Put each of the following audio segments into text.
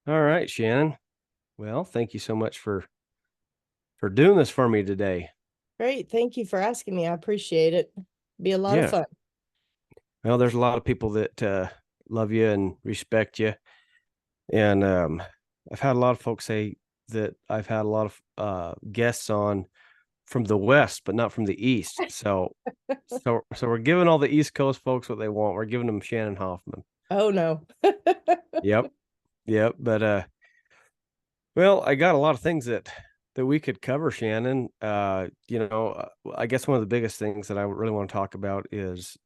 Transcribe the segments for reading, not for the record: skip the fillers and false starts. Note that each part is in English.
All right, Shannon. Well, thank you so much for doing this for me today. Great. Thank you for asking me. I appreciate it. Be a lot of Yeah. fun. Well, there's a lot of people that love you and respect you, and I've had a lot of folks say that I've had a lot of guests on from the West, but not from the East. So we're giving all the East Coast folks what they want. We're giving them Shannon Hoffman. Oh no. Yep, yep. But well, I got a lot of things that we could cover, Shannon. I guess one of the biggest things that I really want to talk about is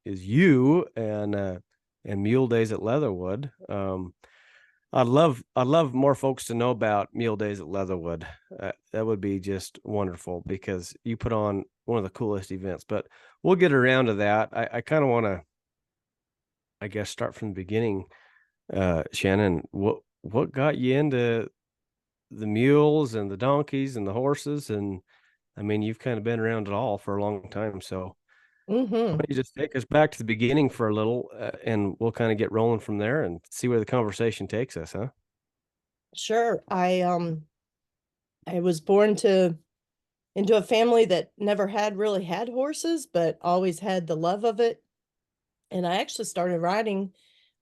you and Mule Days at Leatherwood. I'd love more folks to know about Mule Days at Leatherwood. That would be just wonderful because you put on one of the coolest events. But we'll get around to that. I kind of want to, I guess, start from the beginning. Shannon, what got you into the mules and the donkeys and the horses? And I mean, you've kind of been around it all for a long time. So why hmm don't you just take us back to the beginning for a little, and we'll kind of get rolling from there and see where the conversation takes us, huh? Sure. I was born to into a family that never had really had horses, but always had the love of it. And I actually started riding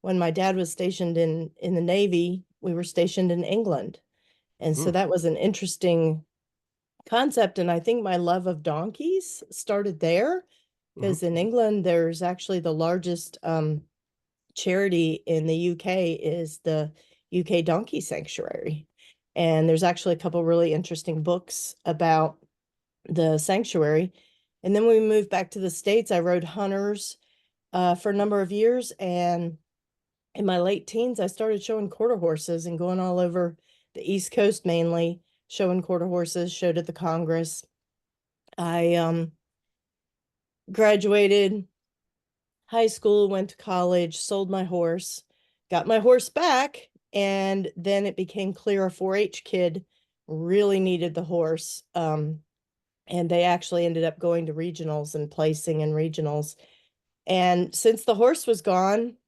when my dad was stationed in the Navy. We were stationed in England. And so Hmm. that was an interesting concept. And I think my love of donkeys started there Hmm. because in England, there's actually the largest charity in the UK is the UK Donkey Sanctuary. And there's actually a couple really interesting books about the sanctuary. And then when we moved back to the States, I rode hunters for a number of years. And in my late teens, I started showing quarter horses and going all over the East Coast mainly, showing quarter horses, showed at the Congress. I graduated high school, went to college, sold my horse, got my horse back, and then it became clear a 4-H kid really needed the horse. And they actually ended up going to regionals and placing in regionals. And since the horse was gone,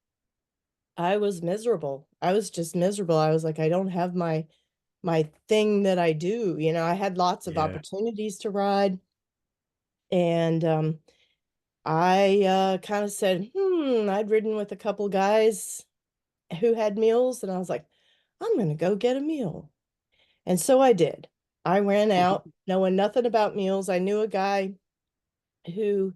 I was miserable. I was just miserable. I was like, I don't have my thing that I do. I had lots of Yeah. opportunities to ride, and I kind of said, I'd ridden with a couple guys who had mules, and I was like, I'm going to go get a mule. And so I did. I ran out knowing nothing about mules. I knew a guy who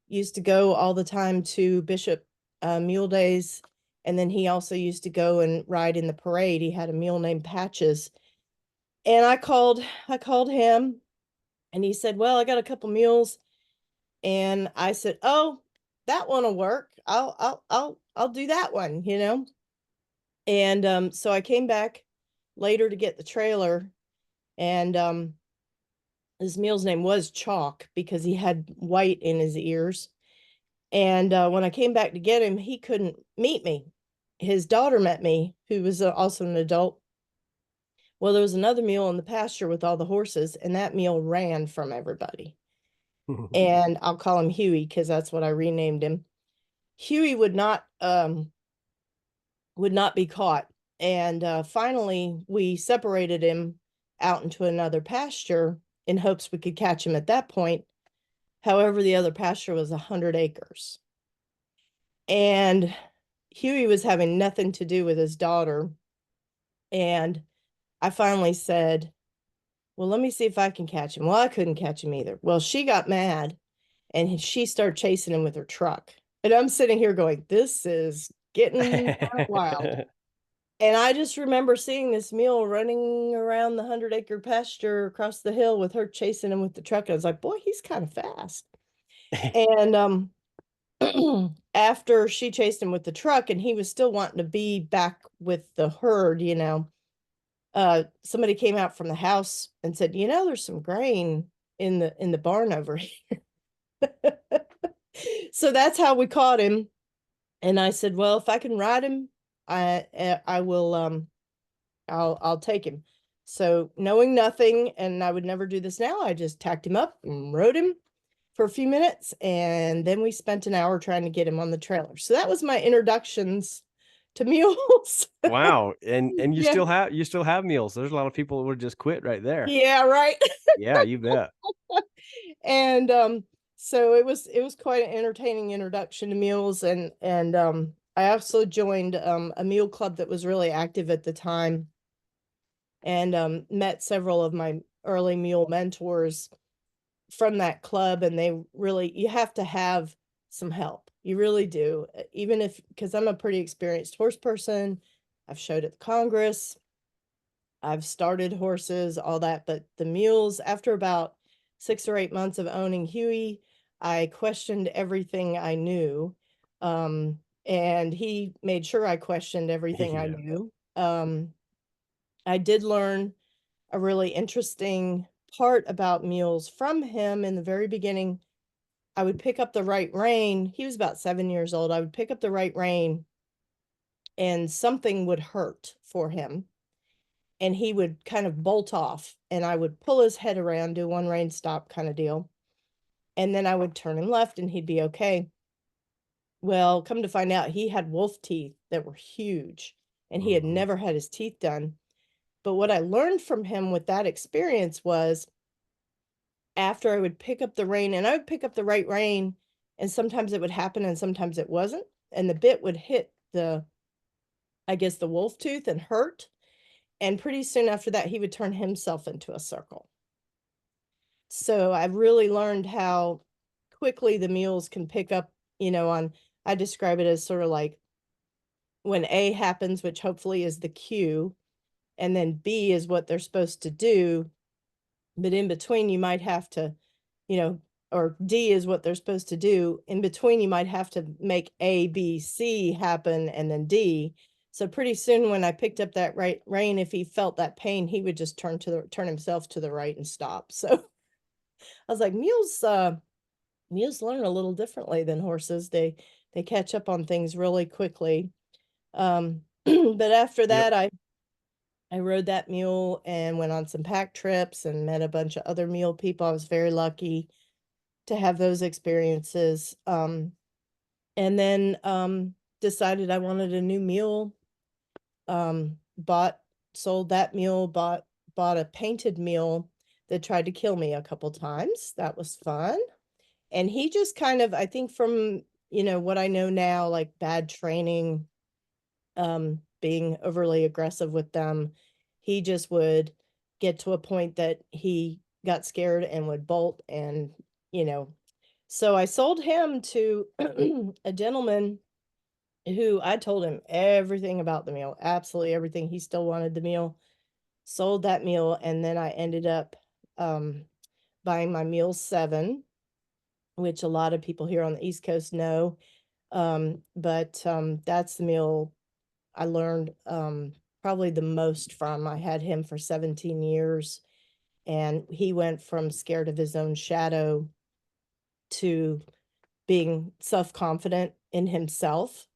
used to go all the time to Bishop Mule Days. And then he also used to go and ride in the parade. He had a mule named Patches. And I called him and he said, well, I got a couple mules. And I said, oh, that one will work. I'll do that one. And so I came back later to get the trailer, and his mule's name was Chalk because he had white in his ears. And when I came back to get him, he couldn't meet me. His daughter met me, who was also an adult. Well, there was another mule in the pasture with all the horses, and that mule ran from everybody. And I'll call him Huey because that's what I renamed him. Huey would not be caught. And finally, we separated him out into another pasture in hopes we could catch him at that point. However, the other pasture was 100 acres. And Huey was having nothing to do with his daughter. And I finally said, well, let me see if I can catch him. Well, I couldn't catch him either. Well, she got mad and she started chasing him with her truck. And I'm sitting here going, this is getting kind of wild. And I just remember seeing this mule running around the 100-acre pasture across the hill with her chasing him with the truck. I was like, boy, he's kind of fast. And after she chased him with the truck and he was still wanting to be back with the herd, somebody came out from the house and said, there's some grain in the barn over here. So that's how we caught him. And I said, well, if I can ride him, I will I'll take him. So knowing nothing, and I would never do this now, I just tacked him up and rode him for a few minutes, and then we spent an hour trying to get him on the trailer. So that was my introductions to mules. Wow. And Yeah. you still have meals. There's a lot of people who would just quit right there. Yeah, right. Yeah, you bet. And so it was quite an entertaining introduction to mules, and I also joined a mule club that was really active at the time, and met several of my early mule mentors from that club, and they really, you have to have some help. You really do. Even if, because I'm a pretty experienced horse person, I've showed at the Congress, I've started horses, all that, but the mules, after about 6 or 8 months of owning Huey, I questioned everything I knew. And he made sure I questioned everything I Yeah. knew. I did learn a really interesting part about mules from him in the very beginning. I would pick up the right rein. He was about 7 years old. I would pick up the right rein and something would hurt for him. And he would kind of bolt off, and I would pull his head around, do one rein stop kind of deal. And then I would turn him left and he'd be okay. Well, come to find out, he had wolf teeth that were huge and he had Mhm. never had his teeth done. But what I learned from him with that experience was, after I would pick up the rein, and I would pick up the right rein, and sometimes it would happen and sometimes it wasn't. And the bit would hit the, I guess, the wolf tooth and hurt. And pretty soon after that, he would turn himself into a circle. So I've really learned how quickly the mules can pick up, on, I describe it as sort of like when A happens, which hopefully is the cue, and then B is what they're supposed to do. But in between, you might have to, you know, or D is what they're supposed to do. In between, you might have to make A, B, C happen and then D. So pretty soon when I picked up that right rein, if he felt that pain, he would just turn himself to the right and stop. So I was like, mules learn a little differently than horses. They catch up on things really quickly. But after Yep. that, I rode that mule and went on some pack trips and met a bunch of other mule people. I was very lucky to have those experiences. And then decided I wanted a new mule. Bought, sold that mule, bought a painted mule that tried to kill me a couple times. That was fun. And he just kind of, I think from, what I know now, like bad training, being overly aggressive with them, he just would get to a point that he got scared and would bolt, and, you know, so I sold him to a gentleman who, I told him everything about the meal, absolutely everything. He still wanted the meal. Sold that meal, and then I ended up um, buying my Mule 7, which a lot of people here on the East Coast know. But that's the meal I learned probably the most from. I had him for 17 years, and he went from scared of his own shadow to being self-confident in himself.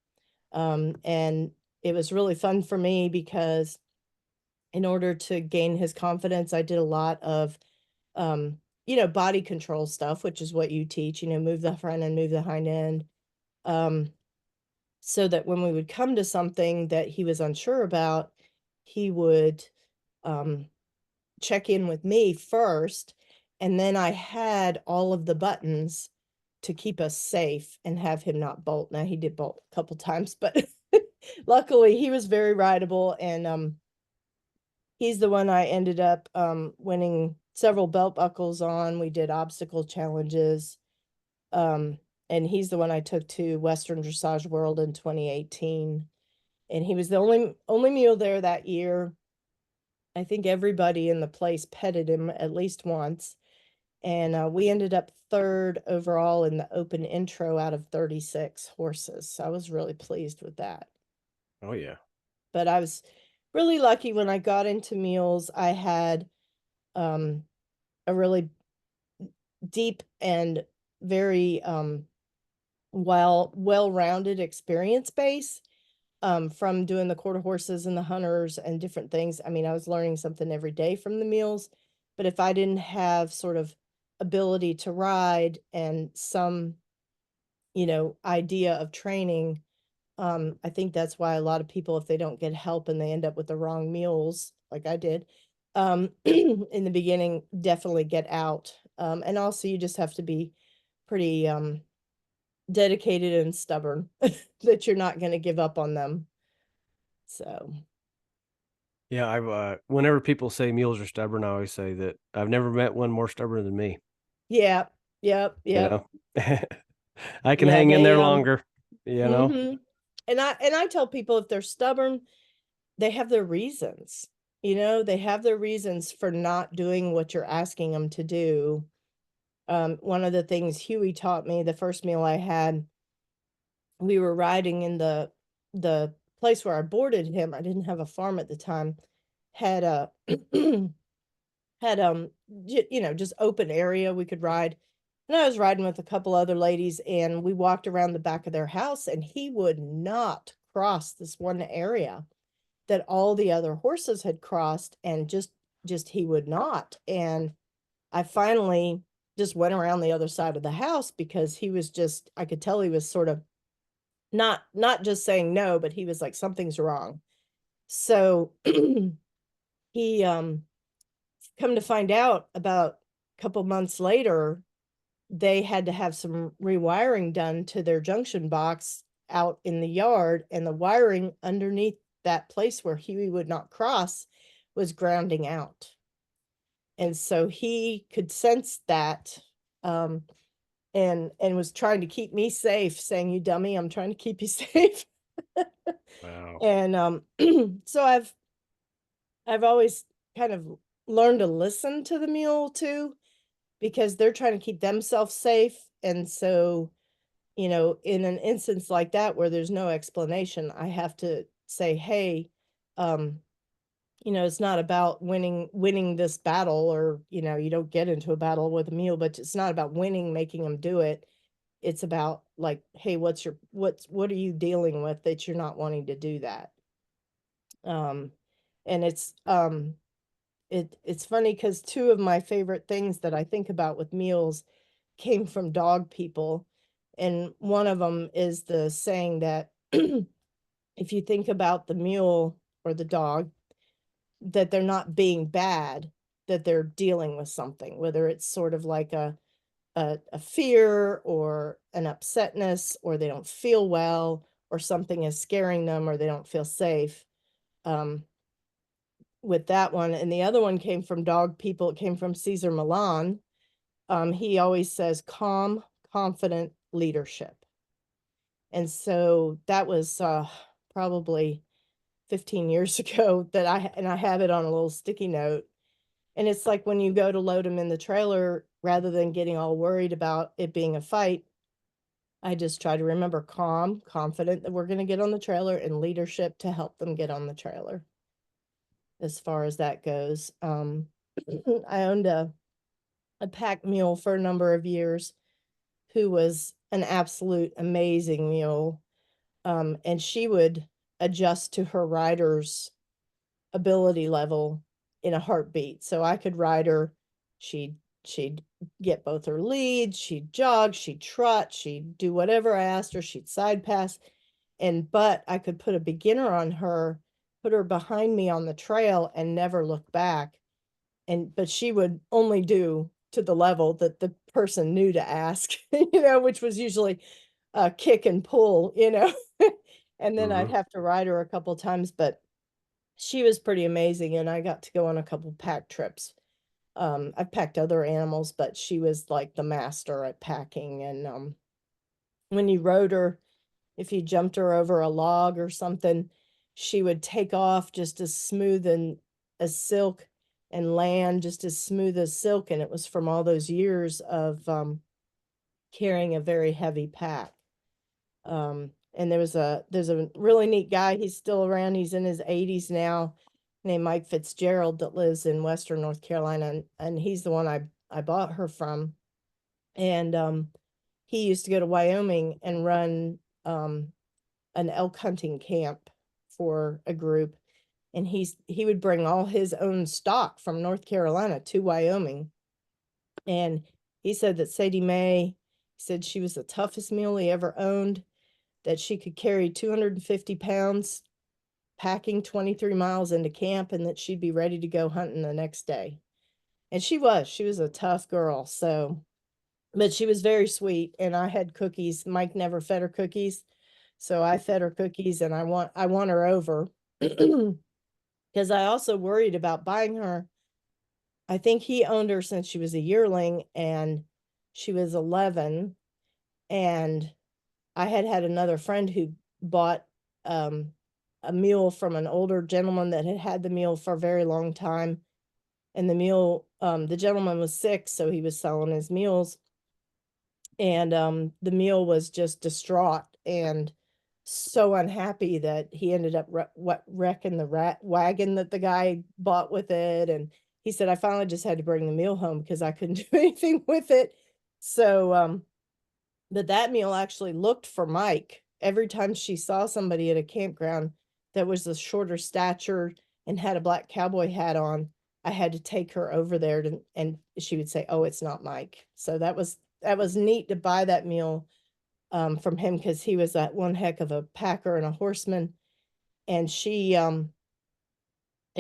And it was really fun for me because in order to gain his confidence, I did a lot of, body control stuff, which is what you teach, move the front end, move the hind end. Um, so that when we would come to something that he was unsure about, he would um, check in with me first. And then I had all of the buttons to keep us safe and have him not bolt. Now, he did bolt a couple times, but luckily he was very rideable. And he's the one I ended up winning several belt buckles on. We did obstacle challenges. Um, and he's the one I took to Western Dressage World in 2018. And he was the only mule there that year. I think everybody in the place petted him at least once. And we ended up third overall in the open intro out of 36 horses. So I was really pleased with that. Oh yeah. But I was really lucky when I got into mules. I had um, a really deep and very well-rounded experience base from doing the quarter horses and the hunters and different things. I mean, I was learning something every day from the mules, but if I didn't have sort of ability to ride and some, idea of training, I think that's why a lot of people, if they don't get help and they end up with the wrong mules, like I did, in the beginning, definitely get out. And also you just have to be pretty dedicated and stubborn that you're not going to give up on them. So, Yeah, I've whenever people say mules are stubborn, I always say that I've never met one more stubborn than me. yeah, yep, You yep. know, I can Yeah, hang in they there longer. You know. mhm. And I tell people if they're stubborn, they have their reasons. They have their reasons for not doing what you're asking them to do. One of the things Huey taught me, the first meal I had, we were riding in the place where I boarded him. I didn't have a farm at the time. Had a had just open area we could ride. And I was riding with a couple other ladies, and we walked around the back of their house, and he would not cross this one area that all the other horses had crossed, and just he would not. And I finally just went around the other side of the house because he was just, I could tell he was sort of not just saying no, but he was like something's wrong. So he come to find out about a couple months later, they had to have some rewiring done to their junction box out in the yard, and the wiring underneath that place where Huey would not cross was grounding out. And so he could sense that, um, and was trying to keep me safe, saying, "You dummy, I'm trying to keep you safe." Wow. And so I've always kind of learned to listen to the mule too, because they're trying to keep themselves safe. And so, in an instance like that where there's no explanation, I have to say, hey, um, it's not about winning this battle, or, you don't get into a battle with a mule, but it's not about winning, making them do it. It's about like, hey, what are you dealing with that you're not wanting to do that? Um, and it's funny because two of my favorite things that I think about with meals came from dog people. And one of them is the saying that if you think about the mule or the dog, that they're not being bad, that they're dealing with something, whether it's sort of like a fear or an upsetness, or they don't feel well, or something is scaring them, or they don't feel safe. Um, with that one. And the other one came from dog people. It came from Caesar Milan. He always says calm, confident leadership. And so that was probably 15 years ago that I have it on a little sticky note. And it's like when you go to load them in the trailer, rather than getting all worried about it being a fight, I just try to remember calm, confident that we're going to get on the trailer, and leadership to help them get on the trailer as far as that goes. I owned a pack mule for a number of years who was an absolute amazing mule. And she would adjust to her rider's ability level in a heartbeat. So I could ride her. She'd get both her leads, she'd jog, she'd trot, she'd do whatever I asked her, she'd side pass. But I could put a beginner on her, put her behind me on the trail, and never look back. But she would only do to the level that the person knew to ask, which was usually kick and pull, and then I'd Hmm. have to ride her a couple times. But she was pretty amazing, and I got to go on a couple pack trips. I've packed other animals, but she was like the master at packing. And when you rode her, if you jumped her over a log or something, she would take off just as smooth and as silk, and land just as smooth as silk. And it was from all those years of carrying a very heavy pack. And there's a really neat guy. He's still around. He's in his 80s now, named Mike Fitzgerald, that lives in Western North Carolina, and he's the one I bought her from. And he used to go to Wyoming and run an elk hunting camp for a group, and he would bring all his own stock from North Carolina to Wyoming. And he said that Sadie Mae said she was the toughest mule he ever owned, that she could carry 250 pounds packing 23 miles into camp and that she'd be ready to go hunting the next day. And she was a tough girl. So, but she was very sweet. And I had cookies. Mike never fed her cookies. So I fed her cookies and I won her over because I also worried about buying her. I think he owned her since she was a yearling and she was 11. And I had had another friend who bought um, a mule from an older gentleman that had had the mule for a very long time. And the mule, the gentleman was sick, so he was selling his mules. And the mule was just distraught and so unhappy that he ended up wrecking the wagon that the guy bought with it. And he said, I finally just had to bring the mule home because I couldn't do anything with it. So, but that mule actually looked for Mike every time she saw somebody at a campground that was a shorter stature and had a black cowboy hat on. I had to take her over there and she would say, "Oh, it's not Mike." So that was neat to buy that mule from him because he was that one heck of a packer and a horseman. And it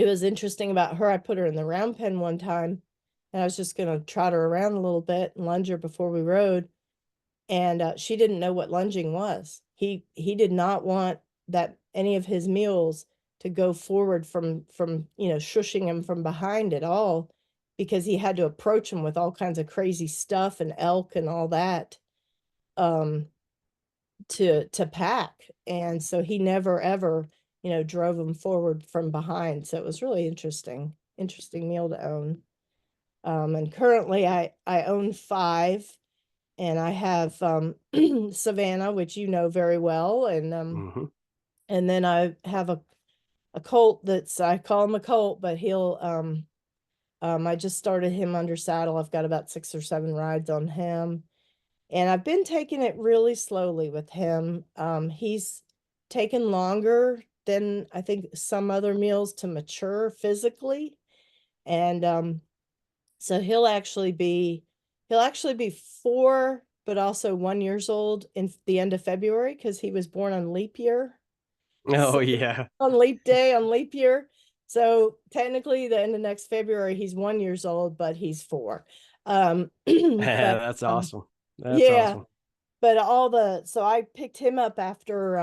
was interesting about her. I put her in the round pen one time, and I was just gonna trot her around a little bit and lunge her before we rode, and she didn't know what lunging was. He did not want that any of his mules to go forward from shushing him from behind at all, because he had to approach him with all kinds of crazy stuff and elk and all that um to pack. And so he never ever drove him forward from behind. So it was really interesting mule to own. And currently I own five, and I have Savannah, which you know very well, Mm-hmm. and then I have a colt that's, I call him a colt, but he'll I just started him under saddle. I've got about 6 or 7 rides on him, and I've been taking it really slowly with him. He's taken longer than I think some other mules to mature physically, and so he'll actually be 4, but also 1 years old in the end of February because he was born on leap year. Oh So yeah. on leap day, on leap year. So technically the end of next February, he's 1 years old, but he's 4. But That's awesome. That's yeah, awesome. but so I picked him up after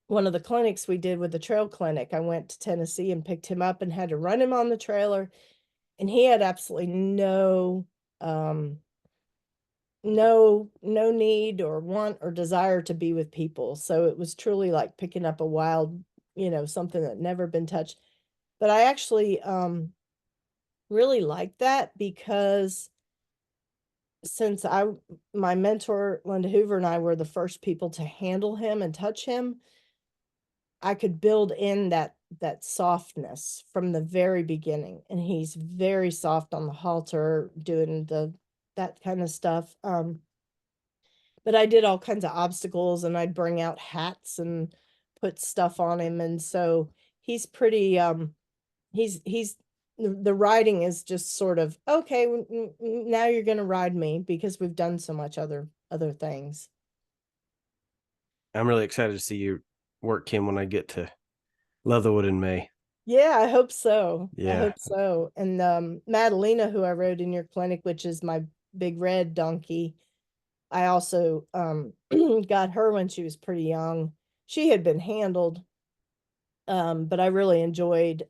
one of the clinics we did with the trail clinic. I went to Tennessee and picked him up and had to run him on the trailer, and he had absolutely um no need or want or desire to be with people. So it was truly like picking up a wild, something that never been touched. But I actually really like that because since my mentor Linda Hoover and I were the first people to handle him and touch him, I could build in that softness from the very beginning. And he's very soft on the halter, doing that kind of stuff. But I did all kinds of obstacles, and I'd bring out hats and put stuff on him. And so he's pretty he's the riding is just sort of okay, now you're going to ride me because we've done so much other things. I'm really excited to see you work Kim when I get to Leatherwood in May. Yeah, I hope so. I Yeah. hope so. And Madalena, who I rode in your clinic, which is my big red donkey, I also got her when she was pretty young. She had been handled, but I really enjoyed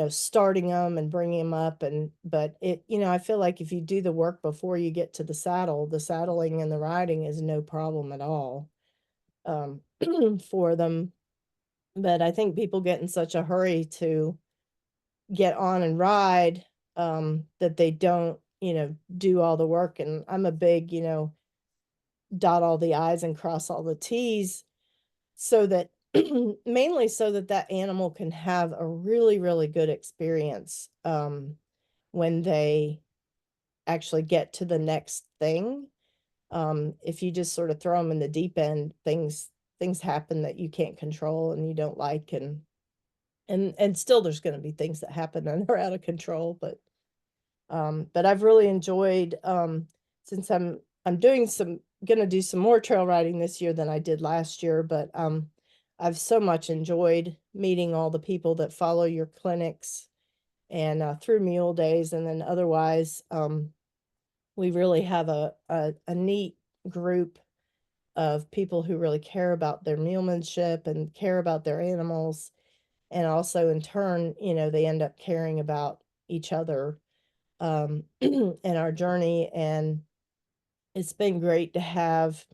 starting them and bringing them up. And but I feel like if you do the work before you get to the saddle, the saddling and the riding is no problem at all um for them. But I think people get in such a hurry to get on and ride that they don't do all the work. And I'm a big dot all the i's and cross all the t's, so that mainly so that that animal can have a really really good experience when they actually get to the next thing. If you just sort of throw them in the deep end, things happen that you can't control and you don't like. And still there's going to be things that happen and are out of control. But I've really enjoyed since I'm doing some gonna do some more trail riding this year than I did last year, but I've so much enjoyed meeting all the people that follow your clinics and through Mule Days, and then otherwise, we really have a neat group of people who really care about their mulemanship and care about their animals, and also in turn, they end up caring about each other in our journey. And it's been great to have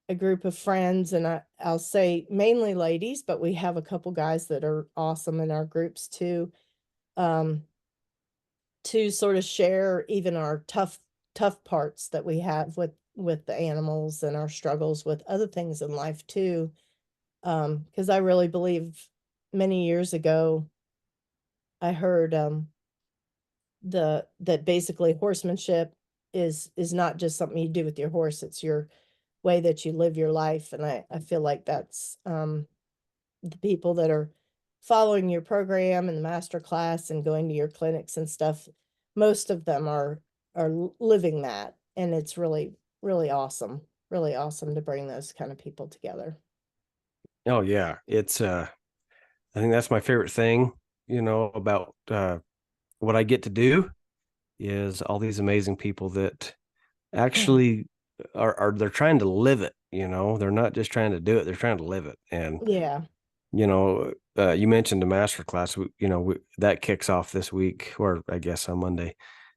a group of friends, and I'll say mainly ladies, but we have a couple guys that are awesome in our groups too, um, to sort of share even our tough parts that we have with the animals and our struggles with other things in life too. Because I really believe many years ago I heard the that basically horsemanship is not just something you do with your horse, it's your way that you live your life. And I feel like that's the people that are following your program and the master class and going to your clinics and stuff, most of them are living that. And it's really awesome to bring those kind of people together. Oh yeah, it's I think that's my favorite thing, about what I get to do is all these amazing people that actually are they're trying to live it, they're not just trying to do it, they're trying to live it. And Yeah. you mentioned the master class, that kicks off this week, or I guess on Monday.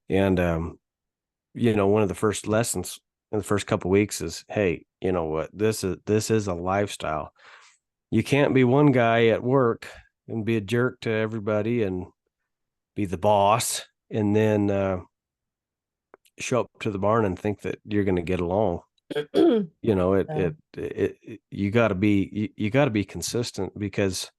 And one of the first lessons in the first couple weeks is, hey, you know what, this is a lifestyle. You can't be one guy at work and be a jerk to everybody and be the boss, and then show up to the barn and think that you're going to get along. No. You got to be you got to be consistent, because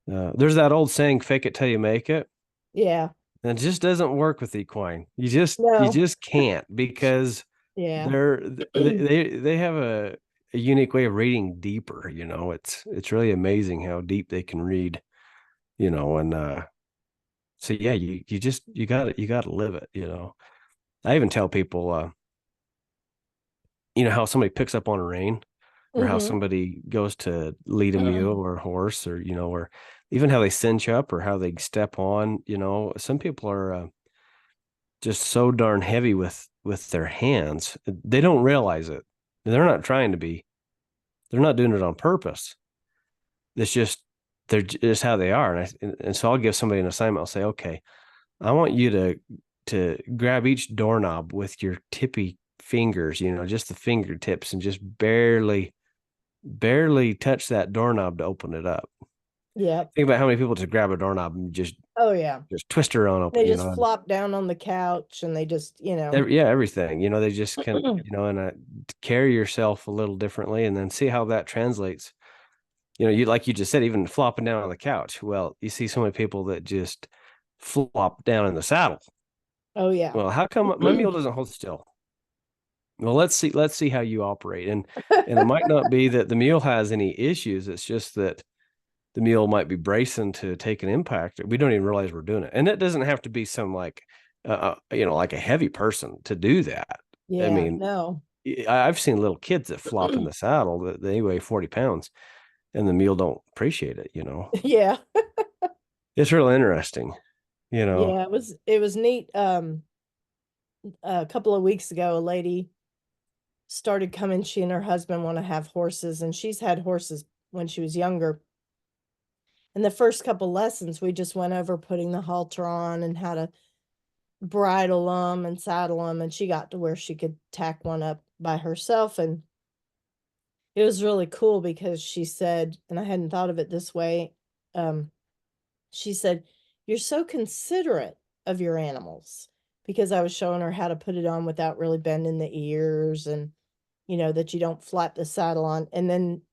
there's that old saying, fake it till you make it. Yeah. And it just doesn't work with equine. You No. just can't, because Yeah. they're they have a unique way of reading deeper. It's really amazing how deep they can read. And so yeah, you got to live it. I even tell people, how somebody picks up on a rein, or how Hmm. somebody goes to lead a mule or a horse, or or even how they cinch up or how they step on. Some people are just so darn heavy with their hands, they don't realize it. They're not trying to be. They're not doing it on purpose. It's just they're just how they are. And so I'll give somebody an assignment. I'll say, okay, I want you to grab each doorknob with your tippy fingers, just the fingertips, and just barely touch that doorknob to open it up. Yep. Think about how many people just grab a doorknob and Oh yeah. just twist her on They open, just flop down on the couch and they just, yeah, everything, they just can, and carry yourself a little differently, and then see how that translates. You, like you just said, even flopping down on the couch. Well, you see so many people that just flop down in the saddle. Oh yeah. Well, how come my mule doesn't hold still? Well, let's see how you operate. And it might not be that the mule has any issues. It's just that the mule might be bracing to take an impact. We don't even realize we're doing it. And it doesn't have to be some like like a heavy person to do that. I Yeah, mean, no. I've seen little kids that flop in the saddle that they weigh 40 pounds, and the mule don't appreciate it. Yeah. It's real interesting. Yeah, it was neat. A couple of weeks ago, a lady started coming. She and her husband want to have horses, and she's had horses when she was younger. And the first couple lessons, we just went over putting the halter on and how to bridle them and saddle them, and she got to where she could tack one up by herself. And it was really cool because she said, and I hadn't thought of it this way, um, she said, "You're so considerate of your animals," because I was showing her how to put it on without really bending the ears, and that you don't flap the saddle on. And then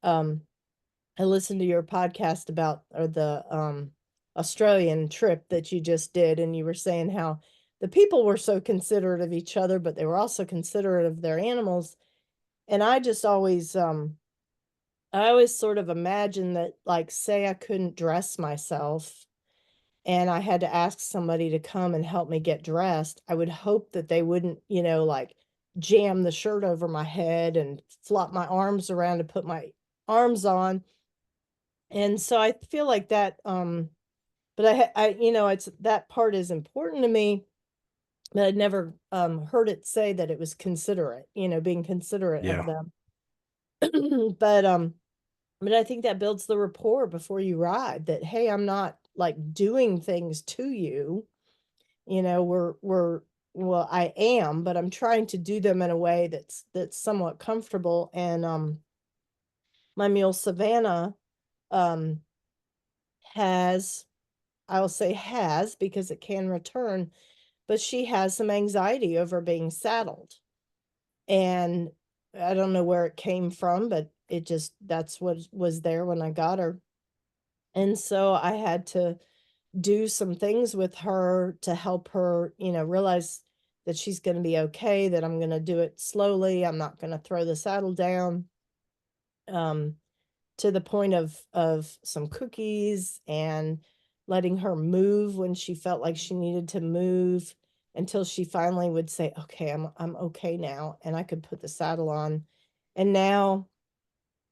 I listened to your podcast about, or the Australian trip that you just did, and you were saying how the people were so considerate of each other, but they were also considerate of their animals. And I always sort of imagine that, like, say I couldn't dress myself and I had to ask somebody to come and help me get dressed, I would hope that they wouldn't, like, jam the shirt over my head and flop my arms around and put my arms on. And so I feel like that, but it's that part is important to me, but I'd never heard it say that it was considerate, being considerate of Yeah. them. But but I think that builds the rapport before you ride, that hey, I'm not like doing things to you. We're well, I am, but I'm trying to do them in a way that's somewhat comfortable. And my mule Savannah um has, I'll say has because it can return, but she has some anxiety over being saddled. And I don't know where it came from, but it just, that's what was there when I got her. And so I had to do some things with her to help her, realize that she's going to be okay, that I'm going to do it slowly. I'm not going to throw the saddle down. Um, to the point of some cookies and letting her move when she felt like she needed to move, until she finally would say, okay, I'm okay now, and I could put the saddle on. And now,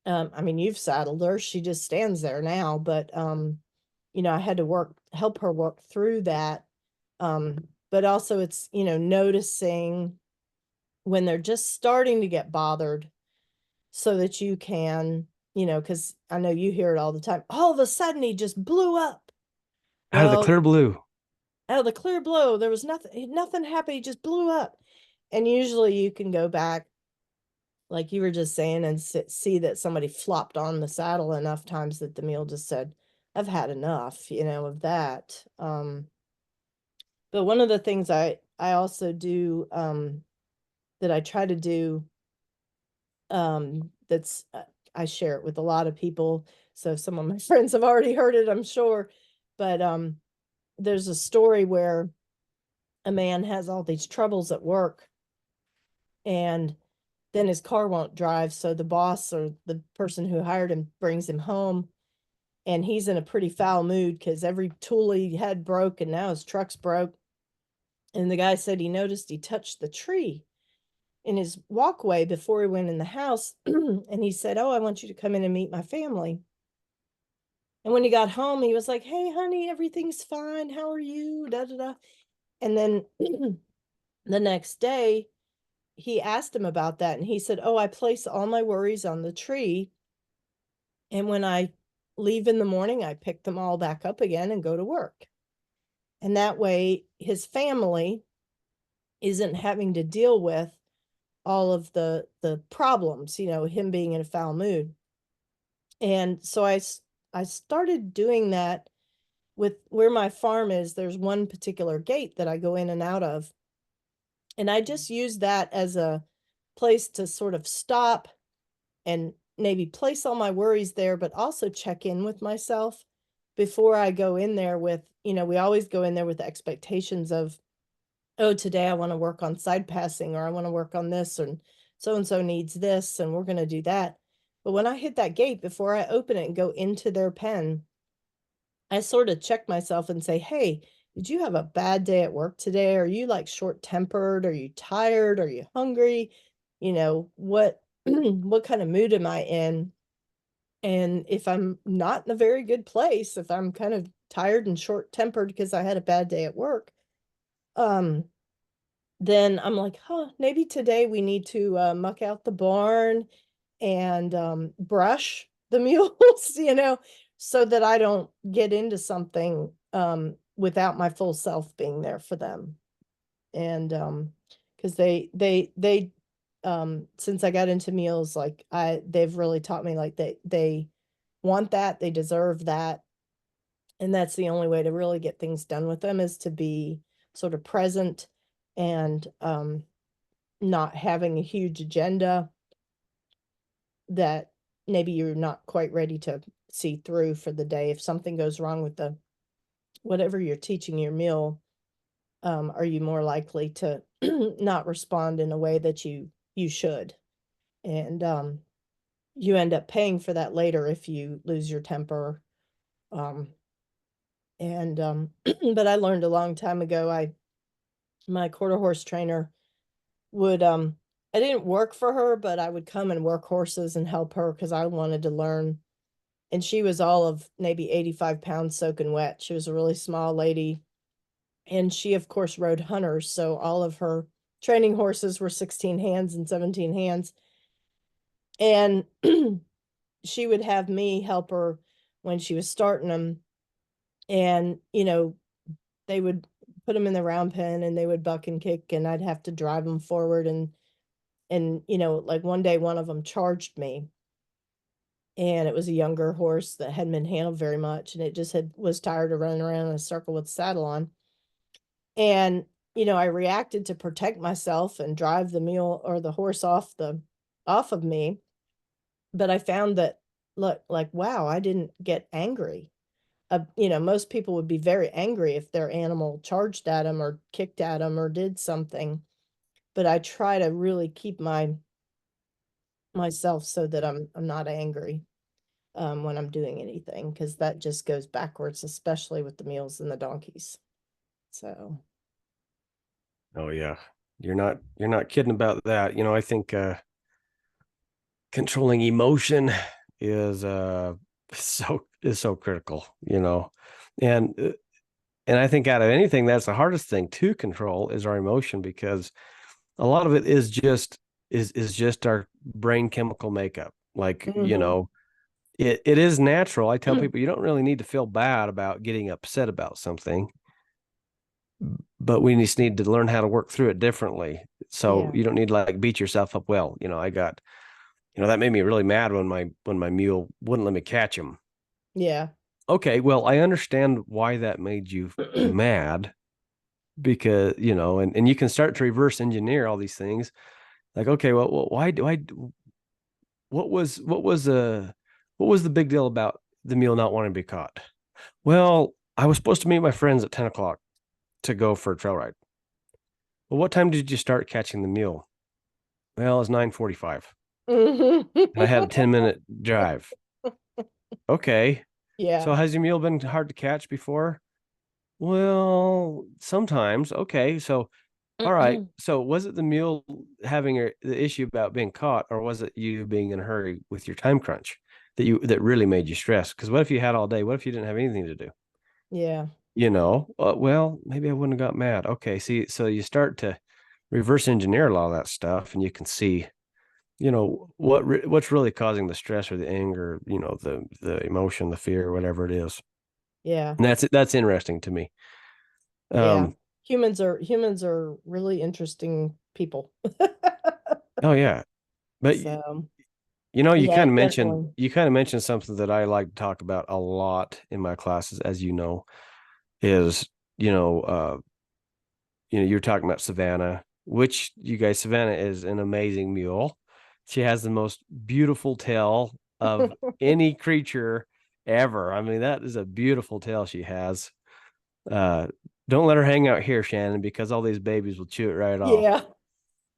I mean, you've saddled her, she just stands there now, but I had to help her work through that. But also it's, noticing when they're just starting to get bothered, so that you can, because I know you hear it all the time. All of a sudden, he just blew up. Out of the Well, clear blue. out of the clear blue, there was nothing happened. He just blew up. And usually you can go back, like you were just saying, and see that somebody flopped on the saddle enough times that the mule just said, I've had enough, of that. But one of the things I also do, that I try to do, that's I share it with a lot of people, so some of my friends have already heard it, I'm sure. But there's a story where a man has all these troubles at work, and then his car won't drive, so the boss or the person who hired him brings him home, and he's in a pretty foul mood because every tool he had broke, and now his truck's broke. And the guy said he noticed he touched the tree in his walkway before he went in the house. And he said, oh, I want you to come in and meet my family. And when he got home, he was like, hey, honey, everything's fine. How are you? Da, da, da. And then the next day, he asked him about that. And he said, oh, I place all my worries on the tree. And when I leave in the morning, I pick them all back up again and go to work. And that way, his family isn't having to deal with all of the problems, him being in a foul mood. And so I started doing that with where my farm is. There's one particular gate that I go in and out of. And I just use that as a place to sort of stop and maybe place all my worries there, but also check in with myself before I go in there with, we always go in there with expectations of, oh, today I want to work on side passing, or I want to work on this, and so needs this, and we're going to do that. But when I hit that gate, before I open it and go into their pen, I sort of check myself and say, hey, did you have a bad day at work today? Are you like short tempered? Are you tired? Are you hungry? What what kind of mood am I in? And if I'm not in a very good place, if I'm kind of tired and short tempered because I had a bad day at work, um, then I'm like, huh, maybe today we need to muck out the barn and brush the mules, so that I don't get into something without my full self being there for them. And because they since I got into meals, like they've really taught me, like they want that, they deserve that, and that's the only way to really get things done with them, is to be sort of present, and not having a huge agenda that maybe you're not quite ready to see through for the day. If something goes wrong with the whatever you're teaching your meal, are you more likely to not respond in a way that you should? And you end up paying for that later if you lose your temper. Um, and but I learned a long time ago, my quarter horse trainer would I didn't work for her, but I would come and work horses and help her because I wanted to learn. And she was all of maybe 85 pounds soaking wet. She was a really small lady. And she, of course, rode hunters. So all of her training horses were 16 hands and 17 hands. And she would have me help her when she was starting them. And, they would put them in the round pen and they would buck and kick, and I'd have to drive them forward. And, like one day, one of them charged me, and it was a younger horse that hadn't been handled very much, and it just was tired of running around in a circle with the saddle on. And, I reacted to protect myself and drive the mule or the horse off of me. But I found that, look, like, wow, I didn't get angry. Most people would be very angry if their animal charged at them or kicked at them or did something. But I try to really keep myself so that I'm not angry when I'm doing anything, because that just goes backwards, especially with the mules and the donkeys. So Oh yeah. You're not kidding about that. I think controlling emotion is so critical, And and I think out of anything, that's the hardest thing to control is our emotion, because a lot of it is just our brain chemical makeup. Like, mhm. it is natural. I tell people you don't really need to feel bad about getting upset about something, but we just need to learn how to work through it differently. So Yeah. you don't need to like beat yourself up. Well, that made me really mad when my mule wouldn't let me catch him. Yeah. Okay, well, I understand why that made you mad, because, and you can start to reverse engineer all these things. Like, okay, well, why do I what was the big deal about the mule not wanting to be caught? Well, I was supposed to meet my friends at 10 o'clock to go for a trail ride. Well, what time did you start catching the mule? Well, it's 9:45, Mhm. and I had a 10-minute drive. Okay. Yeah. So has your mule been hard to catch before? Well, sometimes. Okay. So, all right. So was it the mule having the issue about being caught, or was it you being in a hurry with your time crunch that really made you stress? Because what if you had all day? What if you didn't have anything to do? Yeah. Well, maybe I wouldn't have got mad. Okay. See, so you start to reverse engineer a lot of that stuff, and you can see, what's really causing the stress or the anger, the emotion, the fear, whatever it is. Yeah. And that's interesting to me. Yeah. Um, Humans are really interesting people. oh yeah. But So, you yeah, kind of mentioned definitely. something that I like to talk about a lot in my classes, as is, you know, uh, you're talking about Savannah, which you guys, Savannah is an amazing mule. She has the most beautiful tail of any creature ever. I mean, that is a beautiful tail she has. Uh, don't let her hang out here, Shannon, because all these babies will chew it right off. Yeah.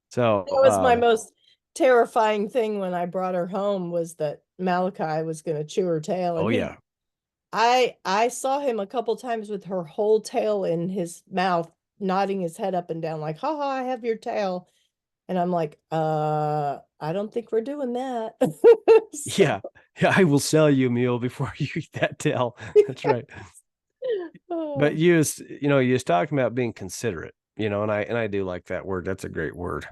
So, That was my most terrifying thing when I brought her home, was that Malachi was going to chew her tail, oh and yeah, I saw him a couple times with her whole tail in his mouth, nodding his head up and down like, "Ha ha, I have your tail." And I'm like, I don't think we're doing that." So, yeah, yeah. I will sell you a meal before you eat that tail. That's right. But oh, you was talking about being considerate, and I do like that word. That's a great word.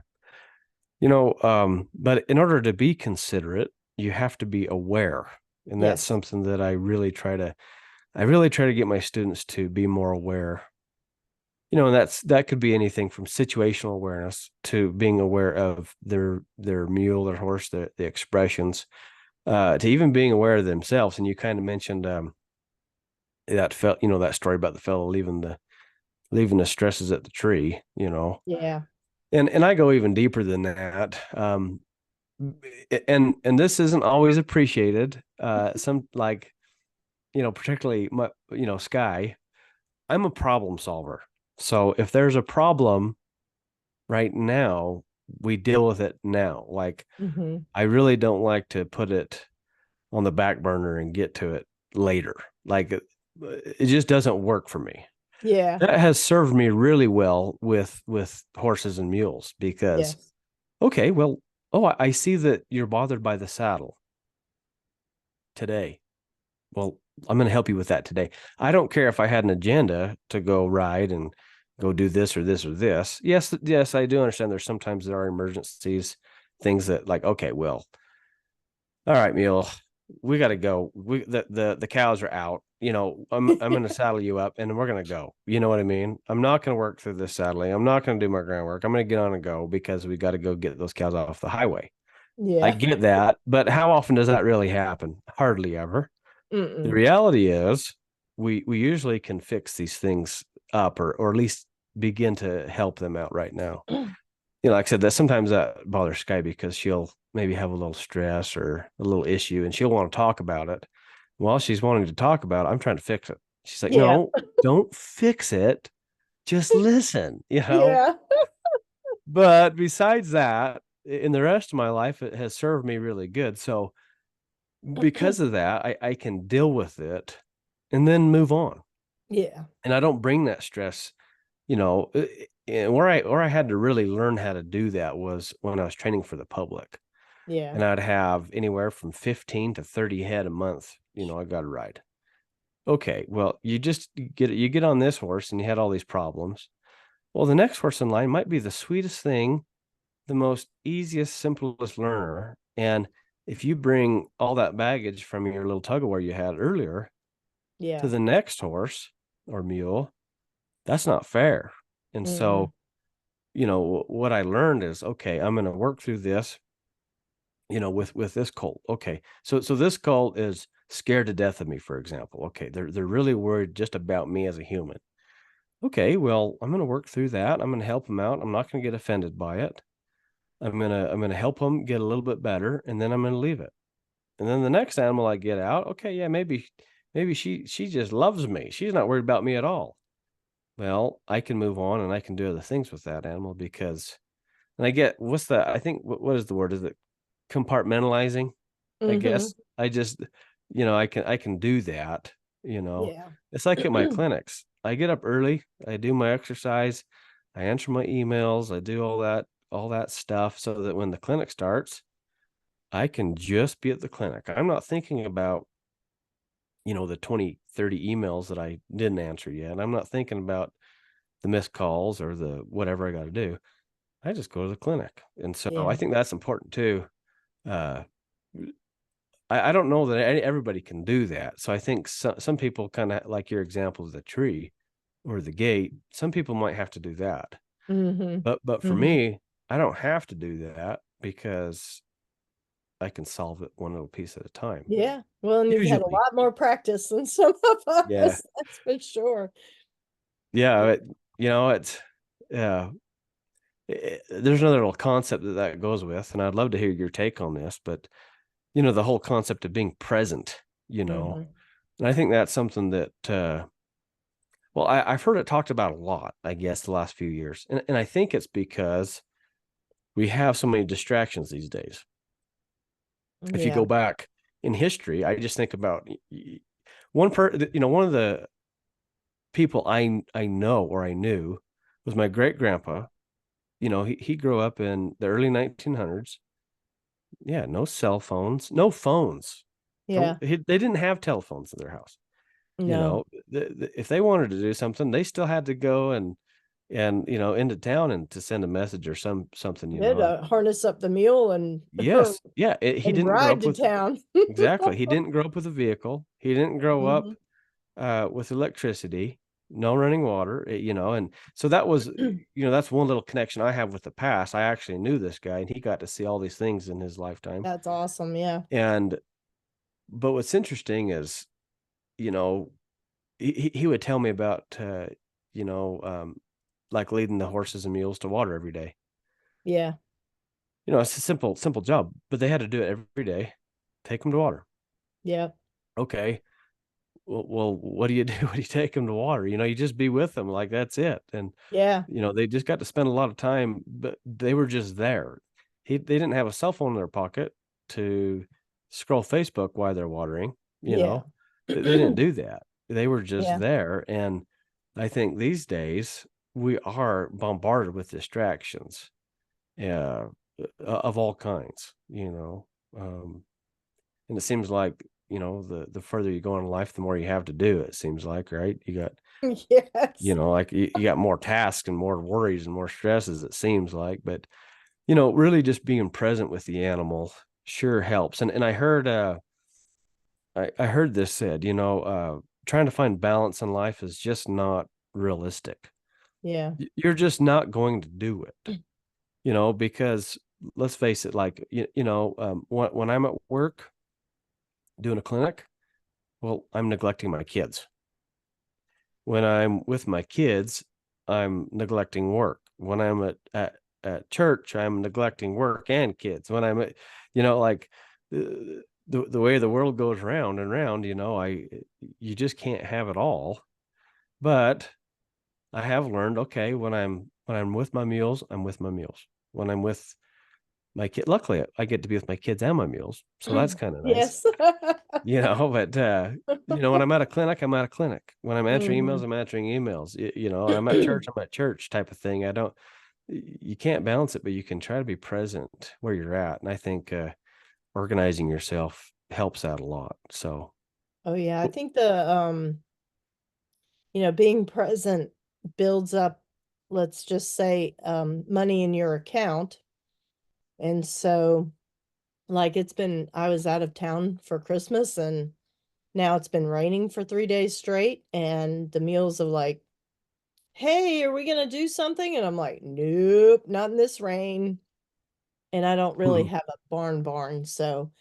But in order to be considerate, you have to be aware. And that's yes. something that I really try to get my students to be more aware. And that could be anything from situational awareness to being aware of their mule, their horse, the expressions, to even being aware of themselves. And you kind of mentioned that story about the fellow leaving the stresses at the tree. Yeah. And I go even deeper than that. And this isn't always appreciated. Some, like, particularly my, Sky, I'm a problem solver. So if there's a problem right now, we deal with it now. Like, Hmm. I really don't like to put it on the back burner and get to it later. Like, it just doesn't work for me. Yeah. That has served me really well with horses and mules, because Yes. Okay, well, oh, I see that you're bothered by the saddle today. Well, I'm going to help you with that today. I don't care if I had an agenda to go ride and go do this or this or this. Yes, yes, I do understand there's sometimes there are emergencies, things that like, okay, well, all right, Mule, we got to go. The cows are out. I'm going to saddle you up and we're going to go. You know what I mean? I'm not going to work through this saddling. I'm not going to do my groundwork. I'm going to get on and go because we got to go get those cows off the highway. I Yeah. get that, but how often does that really happen? Hardly ever. The Mm-mm. reality is we usually can fix these things up or at least begin to help them out right now. Like I said, that sometimes that bothers Sky because she'll maybe have a little stress or a little issue and she'll want to talk about it. While she's wanting to talk about it, I'm trying to fix it. She's like, Yeah. no, don't fix it. Just listen. Yeah. But besides that, in the rest of my life, it has served me really good. So because of that, I can deal with it and then move on. Yeah. And I don't bring that stress, you know, where I had to really learn how to do that was when I was training for the public. Yeah. And I'd have anywhere from 15 to 30 head a month, I got to ride. Okay, well, you get on this horse and you had all these problems. Well, the next horse in line might be the sweetest thing, the most easiest, simplest learner. And if you bring all that baggage from your little tug of war you had earlier to Yeah. the next horse or mule, that's not fair. And Mm-mm. so, what I learned is, okay, I'm going to work through this, with this colt. Okay. So this colt is scared to death of me, for example. Okay. They're really worried just about me as a human. Okay, well, I'm going to work through that. I'm going to help them out. I'm not going to get offended by it. I'm gonna help them get a little bit better, and then I'm gonna leave it. And then the next animal I get out, okay, yeah, maybe she just loves me. She's not worried about me at all. Well, I can move on and I can do other things with that animal because, and I get what's the I think what is the word? Is it compartmentalizing? I Mm-hmm. guess I just, I can do that. You know, Yeah. it's like at my clinics. I get up early, I do my exercise, I answer my emails, I do all that stuff so that when the clinic starts, I can just be at the clinic. I'm not thinking about, the 20, 30 emails that I didn't answer yet. I'm not thinking about the missed calls or the whatever I got to do. I just go to the clinic. And so I Yeah. think that's important too. Uh, I don't know that everybody can do that. So I think some people kind of like your example of the tree or the gate. Some people might have to do that. Mm-hmm. But for Mm-hmm. me, I don't have to do that because I can solve it one little piece at a time. Yeah. Well, and you've had a Usually. lot more practice than some of Yeah. us, that's for sure. Yeah. It's, yeah. There's another little concept that goes with, and I'd love to hear your take on this, but the whole concept of being present, Mm-hmm. and I think that's something that, well, I've heard it talked about a lot, I guess, the last few years. And I think it's because we have so many distractions these days. If you Yeah. go back in history, I just think about one of the people I know or I knew was my great grandpa. He grew up in the early 1900s. Yeah, no cell phones, no phones. Yeah. They didn't have telephones in their house. No. If they wanted to do something, they still had to go and into town and to send a message or something. You had to harness up the mule and Yes, yeah. He and didn't grow ride up to with town. exactly. He didn't grow up with a vehicle. He didn't grow up Mhm. with electricity, no running water. And so that was that's one little connection I have with the past. I actually knew this guy, and he got to see all these things in his lifetime. That's awesome. Yeah. And but what's interesting is, you know, he would tell me about you know um, like leading the horses and mules to water every day. Yeah. It's a simple job, but they had to do it every day. Take them to water. Yeah. Okay. Well, what do you do when you take them to water? You just be with them, like that's it. And Yeah. they just got to spend a lot of time, but they were just there. They didn't have a cell phone in their pocket to scroll Facebook while they're watering. You Yeah. know, they didn't do that. They were just Yeah. there. And I think these days we are bombarded with distractions. Yeah. of all kinds, you know. And it seems like, you know, the further you go in life, the more you have to do, it seems like, right? You got, you Yes. know, like you got more tasks and more worries and more stresses, it seems like. But, you know, really just being present with the animal sure helps. And I heard this said, you know, trying to find balance in life is just not realistic. Yeah. You're just not going to do it, you know, because let's face it, like, when I'm at work doing a clinic, well, I'm neglecting my kids. When I'm with my kids, I'm neglecting work. When I'm at church, I'm neglecting work and kids. When I'm at, you know, like the way the world goes round and round, you know, you just can't have it all. But I have learned, okay, when I'm with my mules, I'm with my mules. When I'm with my kid, luckily I get to be with my kids and my mules, so that's kind of nice. Yes. You know, but you know, when I'm at a clinic, I'm at a clinic. When I'm answering emails, Hmm. I'm answering emails. You know, I'm at church, I'm at church type of thing. I don't You can't balance it, but you can try to be present where you're at. And I think organizing yourself helps out a lot. So Oh yeah, I think the being present builds up, let's just say, money in your account. And so, like, I was out of town for Christmas, and now it's been raining for 3 days straight, and the meals are like, hey, are we gonna do something? And I'm like, nope, not in this rain. And I don't really mhm. have a barn, so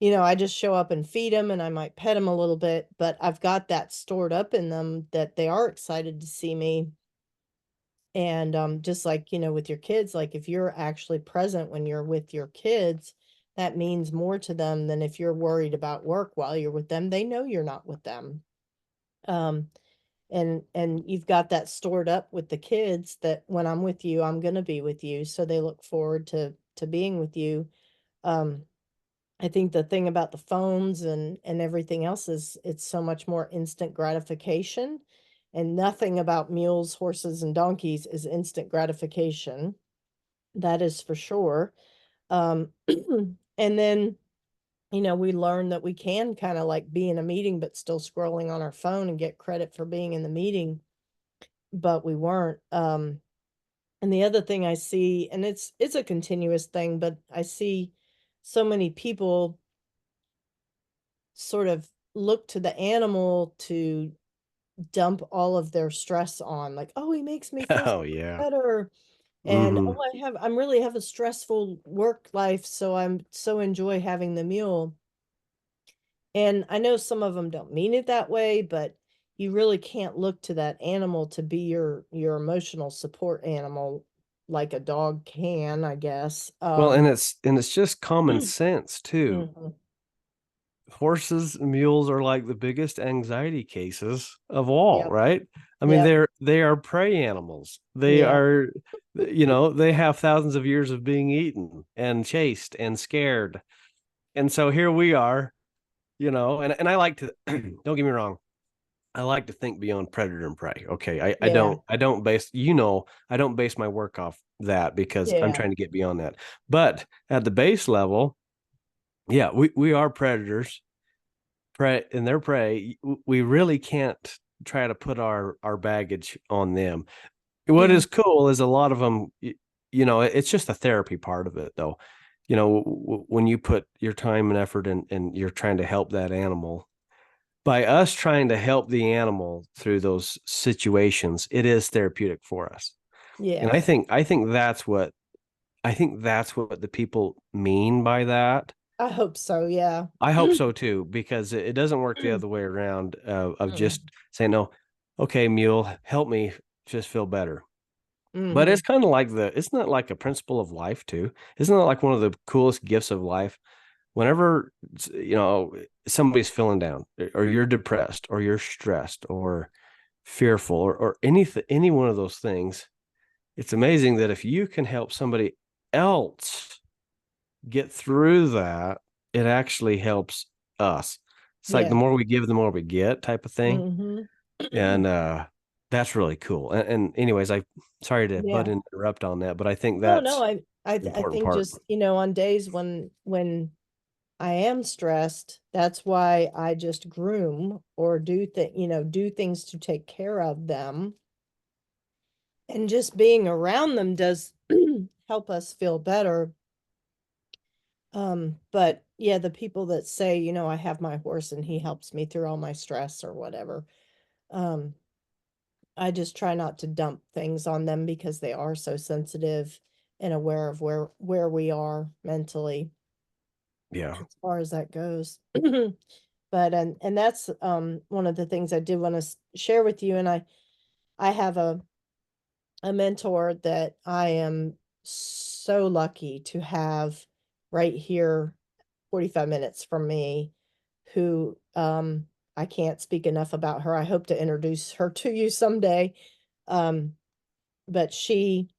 I just show up and feed them, and I might pet them a little bit, but I've got that stored up in them that they are excited to see me. And just like, with your kids, like if you're actually present when you're with your kids, that means more to them than if you're worried about work while you're with them. They know you're not with them. Um, and you've got that stored up with the kids that when I'm with you, I'm going to be with you. So they look forward to being with you. Um, I think the thing about the phones and everything else is it's so much more instant gratification, and nothing about mules, horses, and donkeys is instant gratification. That is for sure. And then, we learn that we can kind of like be in a meeting but still scrolling on our phone and get credit for being in the meeting, but we weren't. And the other thing I see, and it's a continuous thing, but I see so many people sort of look to the animal to dump all of their stress on, like, oh, he makes me feel so Oh much yeah. better. And Hmm. oh, I'm really have a stressful work life, so I'm so enjoy having the mule. And I know some of them don't mean it that way, but you really can't look to that animal to be your emotional support animal like a dog can, I guess. Well, and it's just common sense too. Mhm. Horses, mules are like the biggest anxiety cases of all, Yep. right? I mean, Yep. they are prey animals. They Yep. are, you know, they have thousands of years of being eaten and chased and scared. And so here we are, you know, and I like to don't get me wrong, I like to think beyond predator and prey. Okay. Yeah. I don't base, you know, I don't base my work off that because I'm Yeah. trying to get beyond that. But at the base level, yeah, we are predators, prey and their prey. We really can't try to put our baggage on them. What Mhm. is cool is a lot of them, you know, it's just a therapy part of it though. You know, when you put your time and effort and you're trying to help that animal, by us trying to help the animal through those situations, it is therapeutic for us. And Yeah. I think that's what the people mean by that. I hope so, yeah. I hope so too, because it doesn't work the other way around, of just Mm. saying, no, okay, mule, help me just feel better. But it's Mhm. kind of like isn't that like a principle of life too? Isn't that like one of the coolest gifts of life? Whenever, you know, somebody's feeling down or you're depressed or you're stressed or fearful or any one of those things, it's amazing that if you can help somebody else get through that, it actually helps us. It's like the Yeah. more we give, the more we get type of thing. Mhm. And that's really cool. And anyways, I sorry to butt Yeah. in, interrupt on that, but I think No, no, that's I important think part. just, on days when I am stressed, that's why I just groom or do things to take care of them. And just being around them does help us feel better. But yeah, the people that say, I have my horse and he helps me through all my stress or whatever. Um, I just try not to dump things on them because they are so sensitive and aware of where we are mentally Yeah. as far as that goes. But and that's one of the things I did want to share with you. And I have a mentor that I am so lucky to have right here 45 minutes from me, who I can't speak enough about her. I hope to introduce her to you someday. Um but she,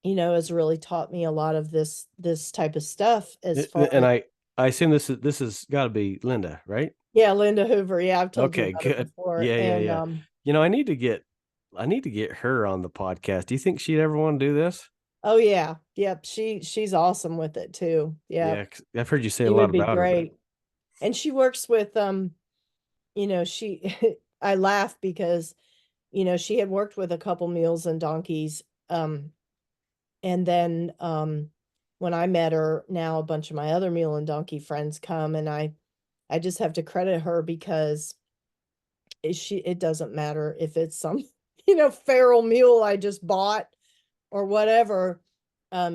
has really taught me a lot of this type of stuff as far And as. I assume this has got to be Linda, right? Yeah, Linda Hoover. Yeah, I've told you Okay, about her good. before. Yeah, yeah, And yeah. I need to get her on the podcast. Do you think she'd ever want to do this? oh yeah, yep, she's awesome with it too. Yeah, Yep. 'cause I've heard you say a She lot would be about her, but great. And she works with she I laugh because, she had worked with a couple mules and donkeys. And then when I met her, now a bunch of my other mule and donkey friends come, and I just have to credit her because it doesn't matter if it's some, feral mule I just bought or whatever.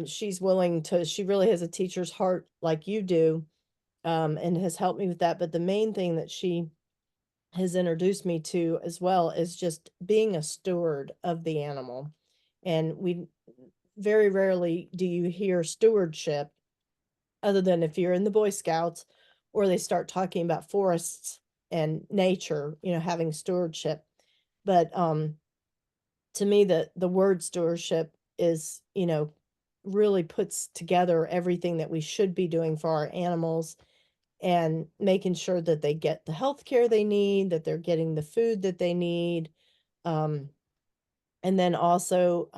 She's willing to, she really has a teacher's heart like you do, and has helped me with that. But the main thing that she has introduced me to as well is just being a steward of the animal. And we very rarely do you hear stewardship other than if you're in the Boy Scouts or they start talking about forests and nature, having stewardship. But to me, the word stewardship is, really puts together everything that we should be doing for our animals and making sure that they get the health care they need, that they're getting the food that they need. Um, and then also,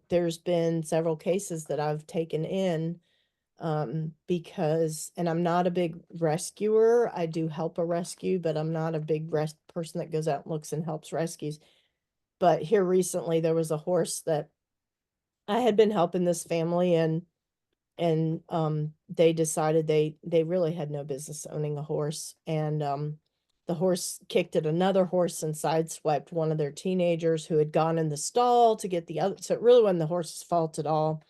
there's been several cases that I've taken in, because, and I'm not a big rescuer. I do help a rescue, but I'm not a big person that goes out and looks and helps rescues. But here recently, there was a horse that I had been helping this family, and they decided they really had no business owning a horse. And the horse kicked at another horse and sideswept one of their teenagers who had gone in the stall to get the other, so it really wasn't the horse's fault at all.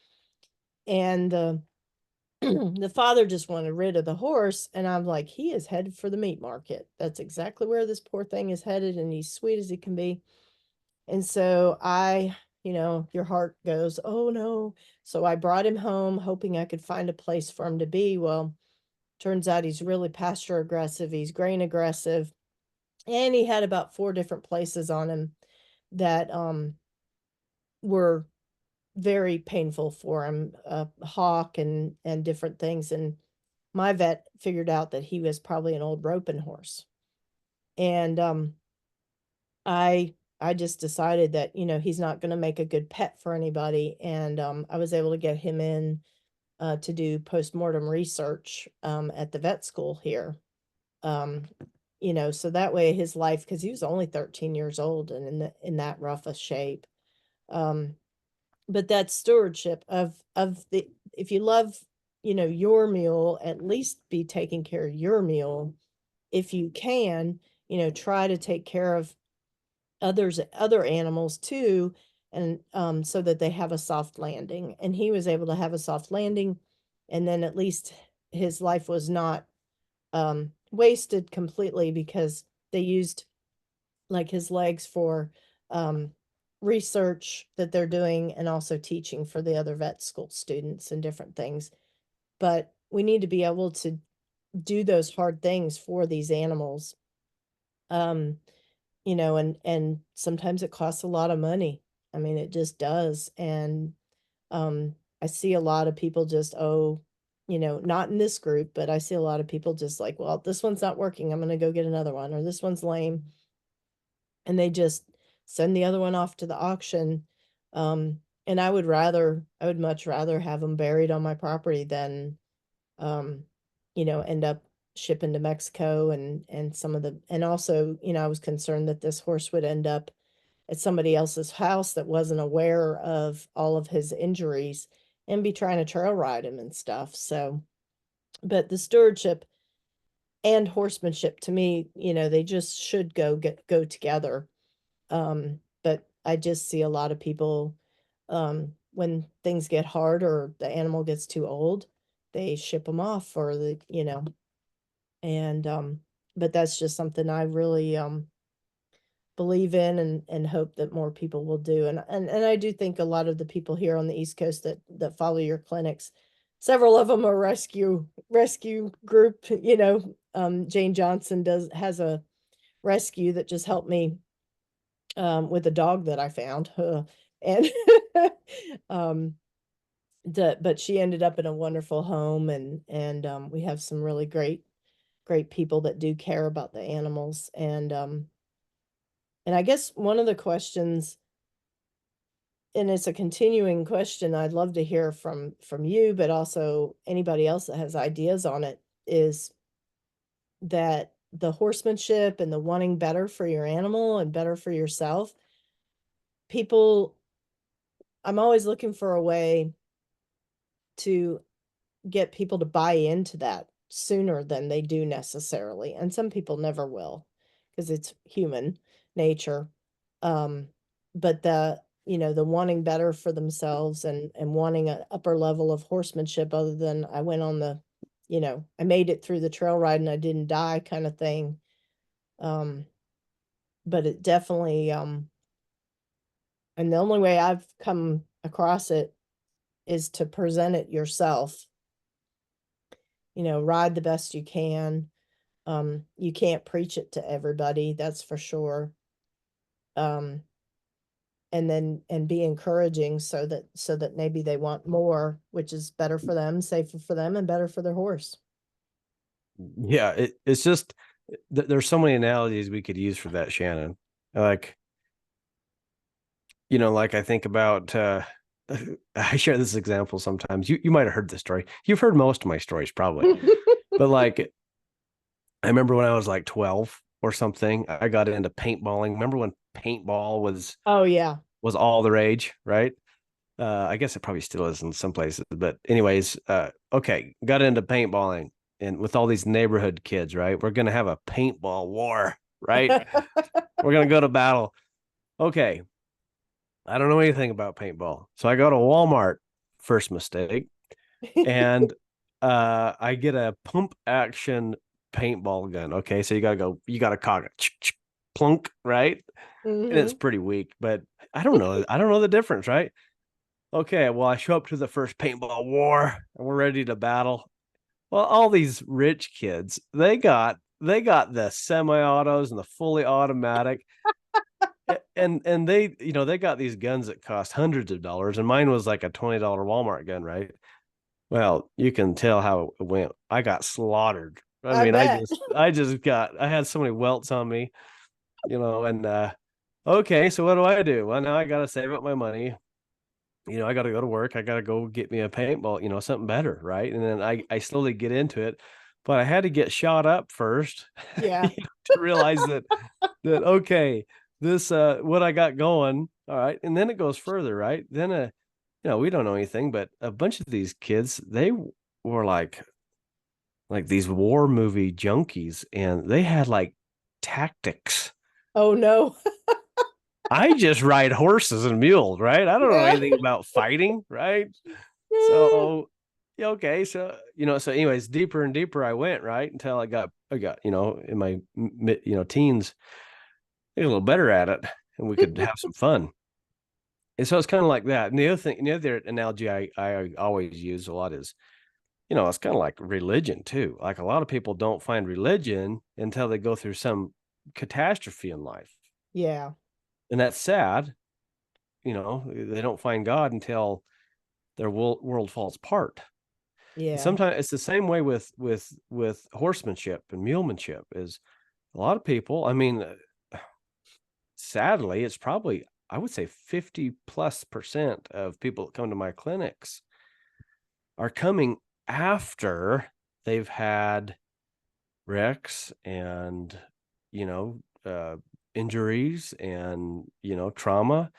And the father just wanted rid of the horse, and I'm like, he is headed for the meat market. That's exactly where this poor thing is headed, and he's sweet as he can be. And so your heart goes, oh no. So I brought him home hoping I could find a place for him to be. Well, turns out he's really pasture aggressive, he's grain aggressive, and he had about 4 different places on him that were very painful for him, hawk and different things. And my vet figured out that he was probably an old roping horse. And I just decided that, he's not going to make a good pet for anybody. And I was able to get him in to do postmortem research at the vet school here. Um, so that way his life, because he was only 13 years old and in that rough a shape. Um, but that stewardship of the, if you love, your mule, at least be taking care of your mule. If you can, try to take care of other animals too, and so that they have a soft landing. And he was able to have a soft landing, and then at least his life was not wasted completely because they used like his legs for um research that they're doing and also teaching for the other vet school students and different things. But we need to be able to do those hard things for these animals. um and sometimes it costs a lot of money. I mean, it just does. And I see a lot of people just, oh, not in this group, but I see a lot of people just like, well, this one's not working, I'm going to go get another one, or this one's lame, and they just send the other one off to the auction. And I would much rather have them buried on my property than, um, end up shipping to Mexico and some of the, and also, I was concerned that this horse would end up at somebody else's house that wasn't aware of all of his injuries and be trying to trail ride him and stuff. So, but the stewardship and horsemanship to me, they just should go together. But I just see a lot of people, when things get hard or the animal gets too old, they ship them off or and but that's just something I really believe in and hope that more people will do. And I do think a lot of the people here on the East Coast that follow your clinics, several of them are rescue group, Jane Johnson has a rescue that just helped me with a dog that I found. And um but she ended up in a wonderful home and we have some really great people that do care about the animals and I guess one of the questions, and it's a continuing question I'd love to hear from you, but also anybody else that has ideas on it, is that the horsemanship and the wanting better for your animal and better for yourself, people, I'm always looking for a way to get people to buy into that sooner than they do necessarily. And some people never will because it's human nature. Um, but the wanting better for themselves and wanting an upper level of horsemanship other than I went on I made it through the trail ride and I didn't die kind of thing. Um, but it definitely, and the only way I've come across it is to present it yourself, ride the best you can. You can't preach it to everybody, that's for sure. Um, and be encouraging so that maybe they want more, which is better for them, safer for them, and better for their horse. Yeah, it's just there's so many analogies we could use for that, Shannon. Like, like I think about I share this example sometimes. You might have heard this story. You've heard most of my stories probably. But like I remember when I was like 12 or something, I got into paintballing. Remember when paintball Oh yeah. was all the rage, right? I guess it probably still is in some places, but anyways, okay, got into paintballing and with all these neighborhood kids, right? We're gonna have a paintball war, right? We're gonna go to battle. Okay, I don't know anything about paintball, so I go to Walmart. First mistake, and I get a pump action paintball gun. Okay, so you gotta cock it, plunk, right? And it's Hmm. pretty weak, but I don't know the difference, right? Okay, well, I show up to the first paintball war and we're ready to battle. Well, all these rich kids, they got the semi-autos and the fully automatic. And they, they got these guns that cost hundreds of dollars, and mine was like a $20 Walmart gun, right? Well, you can tell how it went. I got slaughtered. I I mean, bet. I had so many welts on me, and okay, so what do I do? Well, now I gotta save up my money. I got to go to work. I got to go get me a paintball, something better, right? And then I slowly get into it, but I had to get shot up first Yeah. to realize that okay, this what I got going, all right, and then it goes further, right? Then we don't know anything, but a bunch of these kids, they were like these war movie junkies, and they had like tactics. Oh no. I just ride horses and mules, right? I don't know anything about fighting, right? So, yeah, okay. So, so anyways, deeper and deeper I went, right? Until I got, in my, teens, I got a little better at it and we could have some fun. And so it's kind of like that. And the other thing, the other analogy I always use a lot is, it's kind of like religion too. Like a lot of people don't find religion until they go through some catastrophe in life. Yeah. And that's sad. They don't find God until their world falls apart. Yeah. Sometimes it's the same way with horsemanship and mulemanship. Is a lot of people, I mean, sadly, it's probably I would say 50+% of people that come to my clinics are coming after they've had wrecks and, you know, injuries and, trauma.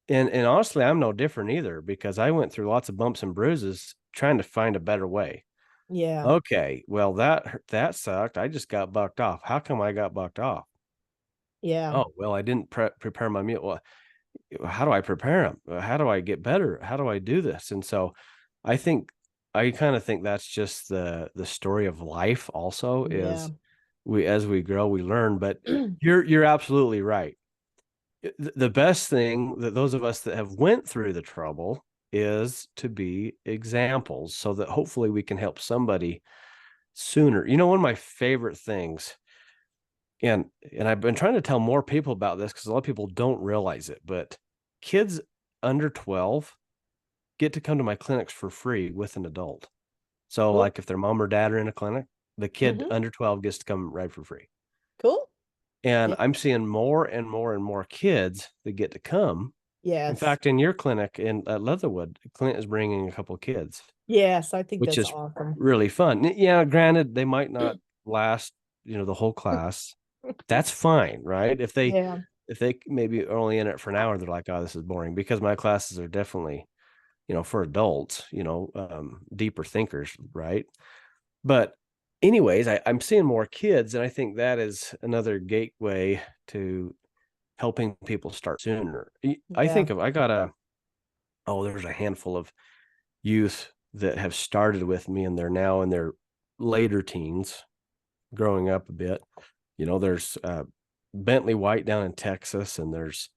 And honestly, I'm no different either because I went through lots of bumps and bruises trying to find a better way. Yeah. Okay, well that sucked. I just got bucked off. How come I got bucked off? Yeah. Oh, well, I didn't prepare my meal. Well, how do I prepare them? How do I get better? How do I do this? And so I think I kind of think that's just the story of life also Yeah. is we as we grow, we learn, but you're absolutely right. The best thing that those of us that have went through the trouble is to be examples so that hopefully we can help somebody sooner. One of my favorite things, and I've been trying to tell more people about this because a lot of people don't realize it, but kids under 12 get to come to my clinics for free with an adult. So Cool. like if their mom or dad are in a clinic, the kid Hmm. under 12 gets to come right for free. Cool. And Yeah. I'm seeing more and more and more kids that get to come. In Yes. fact, in your clinic at Leatherwood, Clint is bringing a couple kids, Yes, I think which that's is awesome. really fun. Yeah, granted, they might not last, the whole class. That's fine, right? Yeah. If they maybe are only in it for an hour, they're like, oh, this is boring because my classes are definitely, for adults, deeper thinkers, right? But anyways, I'm seeing more kids, and I think that is another gateway to helping people start sooner. I Yeah. think of I got there's a handful of youth that have started with me and they're now in their later teens, growing up a bit. There's Bentley White down in Texas, and there's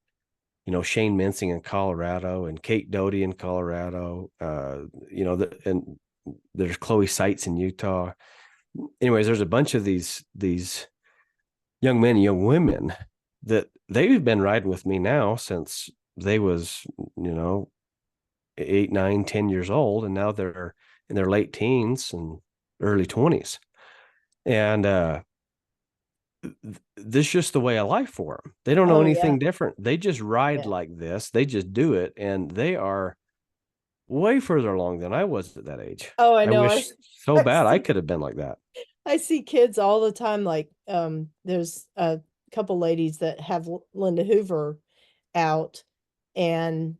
Shane Mensing in Colorado and Kate Doty in Colorado. And there's Chloe Seitz in Utah. Anyways, there's a bunch of these young men and young women that they've been riding with me now since they was, 8, 9, 10 years old, and now they're in their late teens and early 20s. And this is just the way of life for them. They don't know Oh yeah. anything different. They just ride Yeah. like this. They just do it, and they are way further along than I was at that age. Oh, I I know. wish so I bad I see could have been like that. I see kids all the time. Like, there's a couple ladies that have Linda Hoover out, and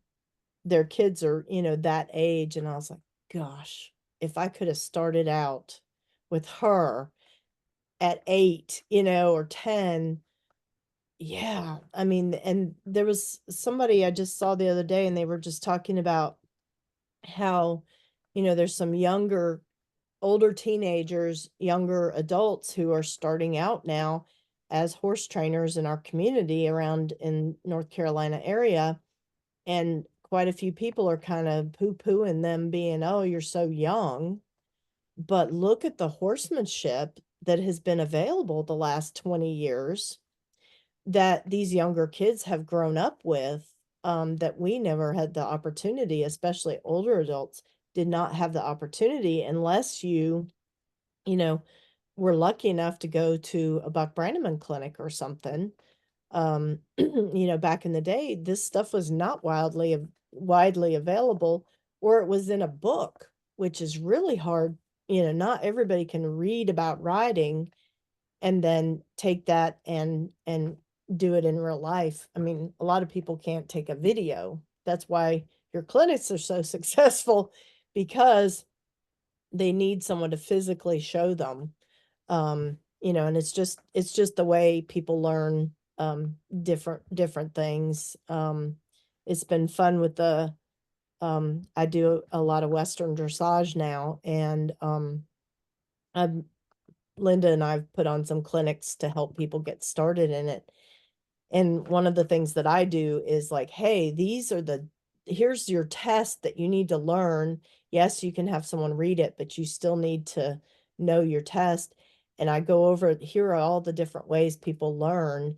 their kids are, that age. And I was like, gosh, if I could have started out with her at 8, or 10. Yeah. I mean, and there was somebody I just saw the other day, and they were just talking about how, there's some older teenagers, younger adults who are starting out now as horse trainers in our community around in North Carolina area. And quite a few people are kind of poo-pooing them being, oh, you're so young. But look at the horsemanship that has been available the last 20 years that these younger kids have grown up with, that we never had the opportunity, especially older adults did not have the opportunity unless you know, were lucky enough to go to a Buck Brannaman clinic or something. Back in the day, this stuff was not widely available, or it was in a book, which is really hard. Not everybody can read about riding and then take that and do it in real life. I mean, a lot of people can't take a video. That's why your clinics are so successful, because they need someone to physically show them. And it's just the way people learn, different things. It's been fun with the I do a lot of Western dressage now, and I've Linda and I've put on some clinics to help people get started in it. And one of the things that I do is like, hey, here's your test that you need to learn. Yes, you can have someone read it, but you still need to know your test. And I go over, here are all the different ways people learn.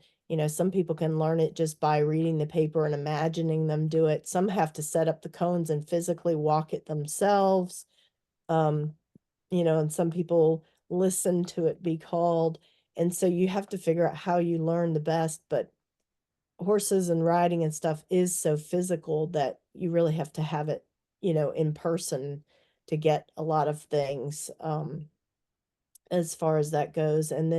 Some people can learn it just by reading the paper and imagining them do it. Some have to set up the cones and physically walk it themselves. Um, and some people listen to it be called. And so you have to figure out how you learn the best. But horses and riding and stuff is so physical that you really have to have it, in person to get a lot of things. As far as that goes. And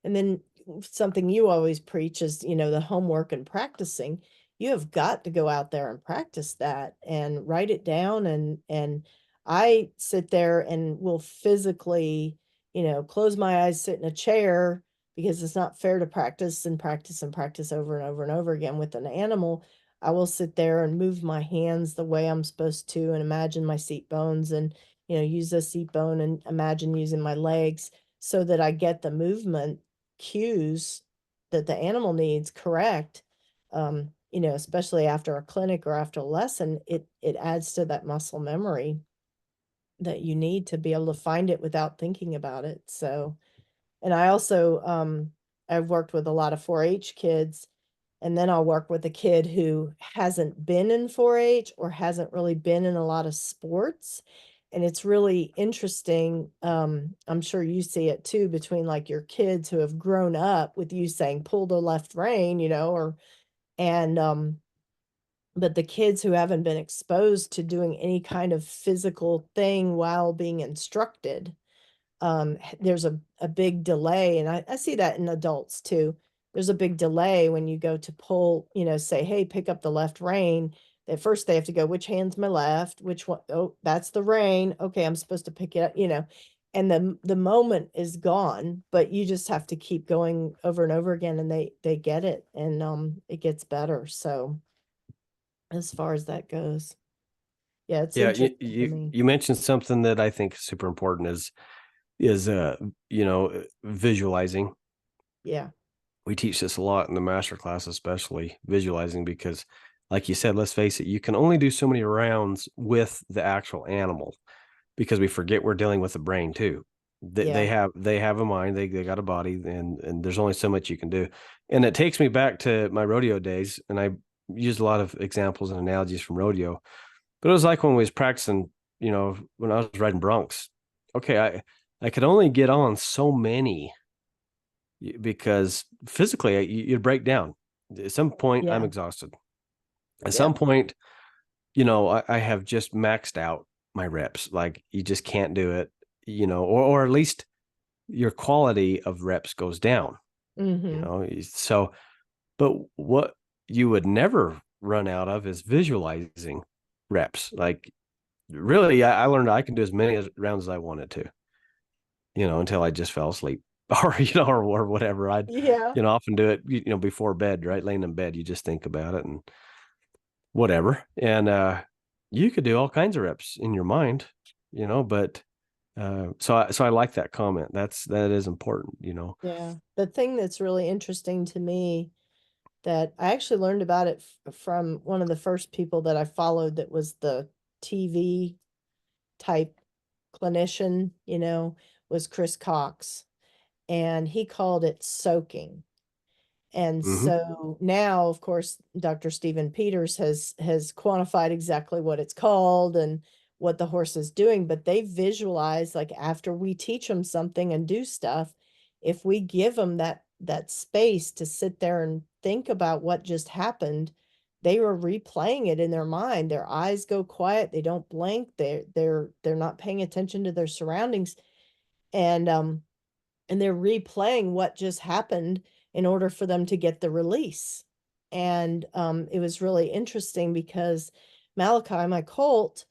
then something you always preach is, the homework and practicing. You have got to go out there and practice that and write it down. And I sit there and will physically, close my eyes, sit in a chair, because it's not fair to practice and practice and practice over and over and over again with an animal. I will sit there and move my hands the way I'm supposed to and imagine my seat bones, and use a seat bone and imagine using my legs so that I get the movement cues that the animal needs correct. Especially after a clinic or after a lesson, it adds to that muscle memory that you need to be able to find it without thinking about it. So, and I also I've worked with a lot of 4-H kids, and then I'll work with a kid who hasn't been in 4-H or hasn't really been in a lot of sports. And it's really interesting. I'm sure you see it too, between like your kids who have grown up with you saying pull the left rein, or and but the kids who haven't been exposed to doing any kind of physical thing while being instructed, there's a big delay. And I see that in adults too. There's a big delay when you go to pull, say, hey, pick up the left rein. At first they have to go, which hand's my left? Which one? Oh, that's the rein. Okay, I'm supposed to pick it up. And the moment is gone, but you just have to keep going over and over again, and they get it, and it gets better. So as far as that goes, yeah, it's Yeah, you, interesting to you me. you mentioned something that I think is super important is visualizing. Yeah. We teach this a lot in the master class, especially visualizing, because like you said, let's face it, you can only do so many rounds with the actual animal, because we forget we're dealing with the brain too. They Yeah. have a mind, they got a body, and there's only so much you can do. And it takes me back to my rodeo days, and I used a lot of examples and analogies from rodeo. But it was like when we was practicing, when I was riding broncs. Okay, I could only get on so many because physically you'd break down. At some point, I'm Yeah. exhausted. At some Yep. point, I have just maxed out my reps. Like you just can't do it, or at least your quality of reps goes down, Mm-hmm. So, but what you would never run out of is visualizing reps. Like really, I learned I can do as many rounds as I wanted to, until I just fell asleep or, or whatever. I'd, Yeah. often do it, before bed, right? Laying in bed, you just think about it and whatever. And, you could do all kinds of reps in your mind, but, so I like that comment. That is important, Yeah. The thing that's really interesting to me, that I actually learned about it from one of the first people that I followed, that was the TV type clinician, was Chris Cox. And he called it soaking. And Hmm. so now, of course, Dr. Stephen Peters has quantified exactly what it's called and what the horse is doing, but they visualize, like, after we teach them something and do stuff, if we give them that space to sit there and think about what just happened, they are replaying it in their mind. Their eyes go quiet, they don't blink, they're not paying attention to their surroundings. And they're replaying what just happened in order for them to get the release. And it was really interesting because Malachi, my colt,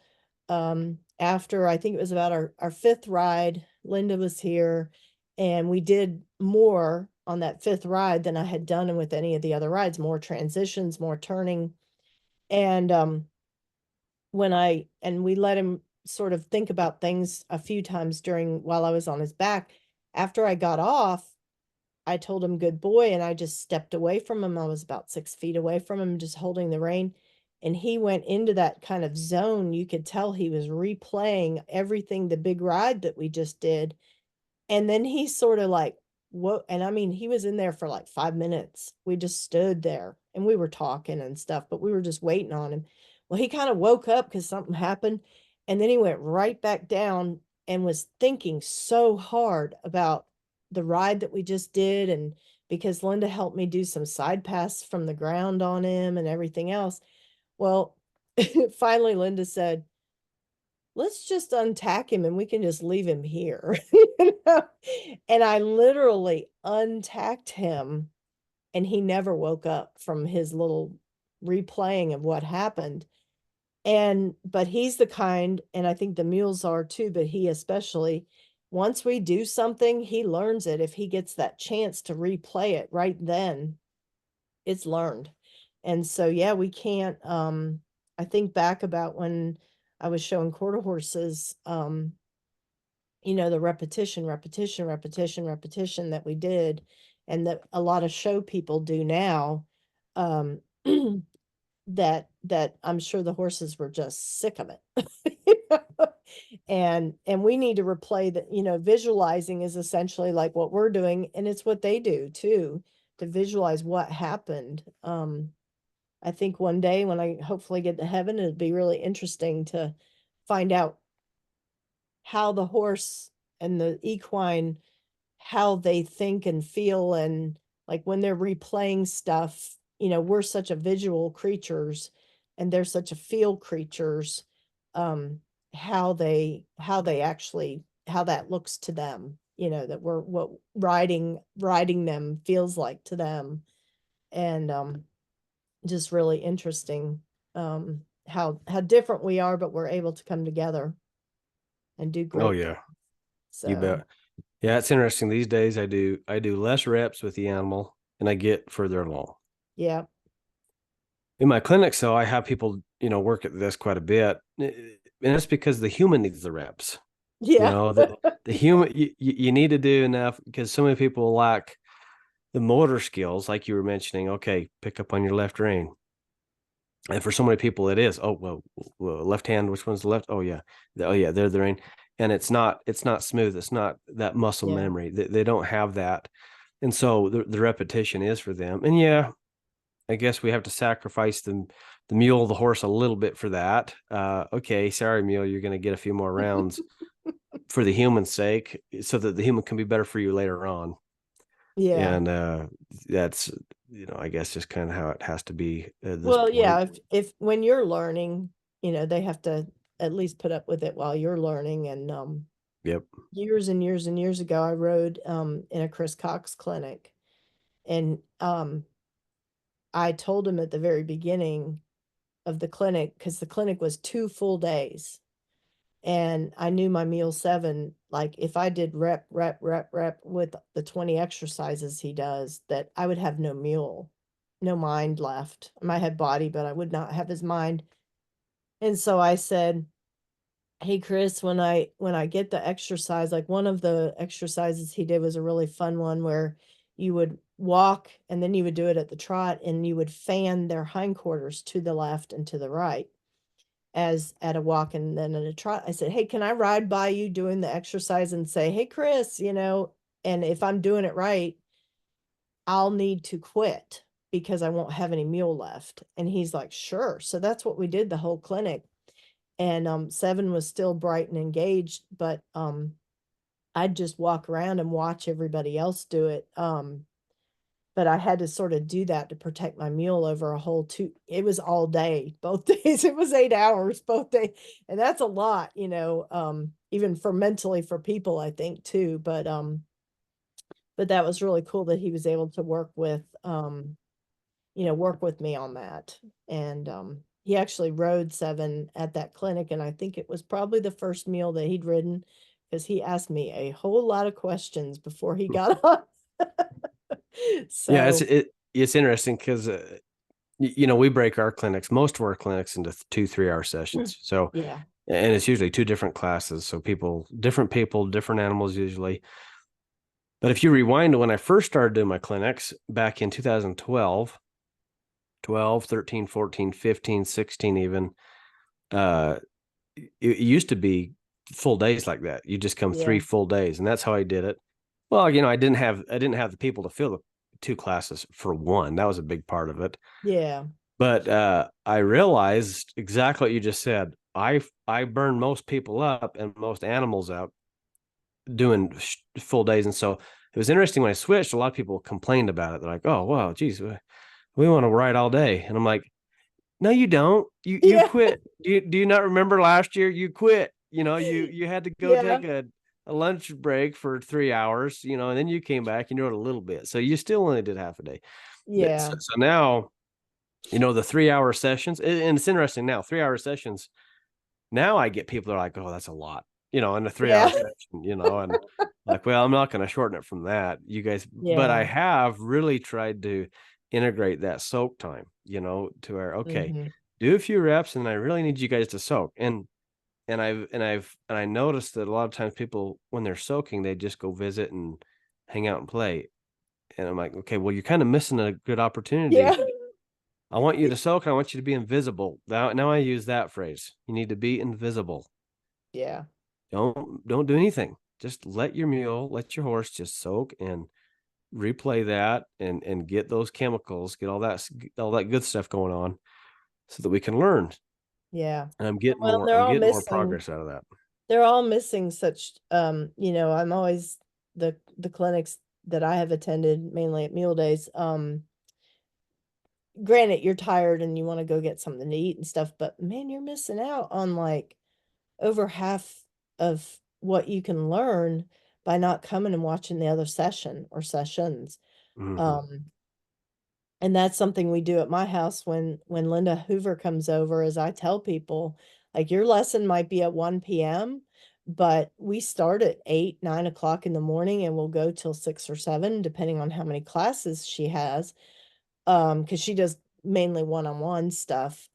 after I think it was about our fifth ride, Linda was here, and we did more on that fifth ride than I had done with any of the other rides, more transitions, more turning. And we let him sort of think about things a few times during while I was on his back. After I got off, I told him good boy, and I just stepped away from him. I was about 6 feet away from him, just holding the rein. And he went into that kind of zone. You could tell he was replaying everything, the big ride that we just did. And then he sort of like, what? And I mean, he was in there for like 5 minutes. We just stood there and we were talking and stuff, but we were just waiting on him. Well, he kind of woke up because something happened. And then he went right back down and was thinking so hard about the ride that we just did. And because Linda helped me do some side pass from the ground on him and everything else. Well, finally Linda said, let's just untack him and we can just leave him here. You know? And I literally untacked him and he never woke up from his little replaying of what happened. But he's the kind, and I think the mules are too, but he especially, once we do something, he learns it. If he gets that chance to replay it right then, it's learned. And so, yeah, we can't, I think back about when I was showing quarter horses, the repetition that we did, and that a lot of show people do now, um, that I'm sure the horses were just sick of it. You know? And we need to replay that, visualizing is essentially like what we're doing, and it's what they do too, to visualize what happened. I think one day when I hopefully get to heaven, it'd be really interesting to find out how the horse and the equine, how they think and feel, and like when they're replaying stuff, we're such a visual creatures and they're such a feel creatures, um how they actually, how that looks to them, that we're what riding them feels like to them. And just really interesting, how different we are, but we're able to come together and do Oh great yeah, things. you So bet. Yeah, it's interesting. These days I do less reps with the animal and I get further along. yeah. In my clinics, though, I have people, work at this quite a bit. And it's because the human needs the reps. Yeah. The human you need to do enough because so many people lack the motor skills, like you were mentioning. Okay, pick up on your left rein. And for so many people, it is. Oh well, left hand. Which one's the left? Oh yeah, they're the rein. And it's not smooth. It's not that muscle Yeah. memory. They don't have that, and so the repetition is for them. And yeah, I guess we have to sacrifice the mule, the horse, a little bit for that. Okay, sorry, mule, you're going to get a few more rounds for the human's sake, so that the human can be better for you later on. Yeah. And that's I guess just kind of how it has to be at this Well, point. yeah, if when you're learning, they have to at least put up with it while you're learning. And Yep. years and years and years ago, I rode in a Chris Cox clinic, and I told him at the very beginning of the clinic, because the clinic was 2 full days, and I knew my meal seven, like if I did rep, rep, rep, rep with the 20 exercises he does, that I would have no mule, no mind left. I might have body, but I would not have his mind. And so I said, hey Chris, when I get the exercise, like one of the exercises he did was a really fun one where you would walk and then you would do it at the trot and you would fan their hindquarters to the left and to the right as at a walk and then at a trot. I said, hey, can I ride by you doing the exercise and say, hey Chris, and if I'm doing it right, I'll need to quit because I won't have any mule left. And he's like, sure. So that's what we did the whole clinic. And Seven was still bright and engaged, but I'd just walk around and watch everybody else do it. But I had to sort of do that to protect my mule over a whole it was all day, both days. It was 8 hours both days. And that's a lot, even for mentally for people, I think too. But that was really cool that he was able to work with me on that. And he actually rode Seven at that clinic, and I think it was probably the first meal that he'd ridden, because he asked me a whole lot of questions before he got on. Yeah, it's So it's interesting because we break our clinics, most of our clinics, into 2 3 hour sessions. So, yeah, and it's usually two different classes. So people, different animals usually. But if you rewind to when I first started doing my clinics back in 2012, 12, 13, 14, 15, 16, even, uh, it used to be full days like that. You just come yeah, 3 full days, and that's how I did it. Well, I didn't have the people to fill the two classes for one. That was a big part of it. yeah, But I realized exactly what you just said. I burn most people up and most animals out doing full days, and so it was interesting when I switched. A lot of people complained about it. They're like, "Oh, wow, geez, we want to ride all day," and I'm like, "No, you don't. You Yeah. quit. Do you not remember last year? You quit. You had to go Yeah. take a lunch break for 3 hours, and then you came back and you rode a little bit. So you still only did half a day. So, Yeah. so now, the 3 hour sessions, and it's interesting now, 3 hour sessions. Now I get people that are like, "Oh, that's a lot," in a 3 hour Yeah. session, and like, well, I'm not going to shorten it from that, you guys. But I Yeah. have really tried to integrate that soak time, to where, okay, Hmm. do a few reps, and I really need you guys to soak. And I noticed that a lot of times people, when they're soaking, they just go visit and hang out and play. And I'm like, okay, well, you're kind of missing a good Yeah. opportunity. I want you to soak, and I want you to be invisible. Now I use that phrase. You need to be invisible. Yeah. Don't do anything. Just let your mule, let your horse just soak and replay that, and get those chemicals, get all that good stuff going on, so that we can learn. Yeah. And I'm getting Well, more I'm getting more progress out of that. they're all missing such, I'm always the clinics that I have attended mainly at Mule Days. Granted, you're tired and you want to go get something to eat and stuff, but man, you're missing out on like over half of what you can learn by not coming and watching the other session or sessions. Mhm. Um, and that's something we do at my house when Linda Hoover comes over, is I tell people, like, your lesson might be at 1 p.m., but we start at 8, 9 o'clock in the morning and we'll go till 6 or 7, depending on how many classes she has. Because she does mainly one-on-one stuff.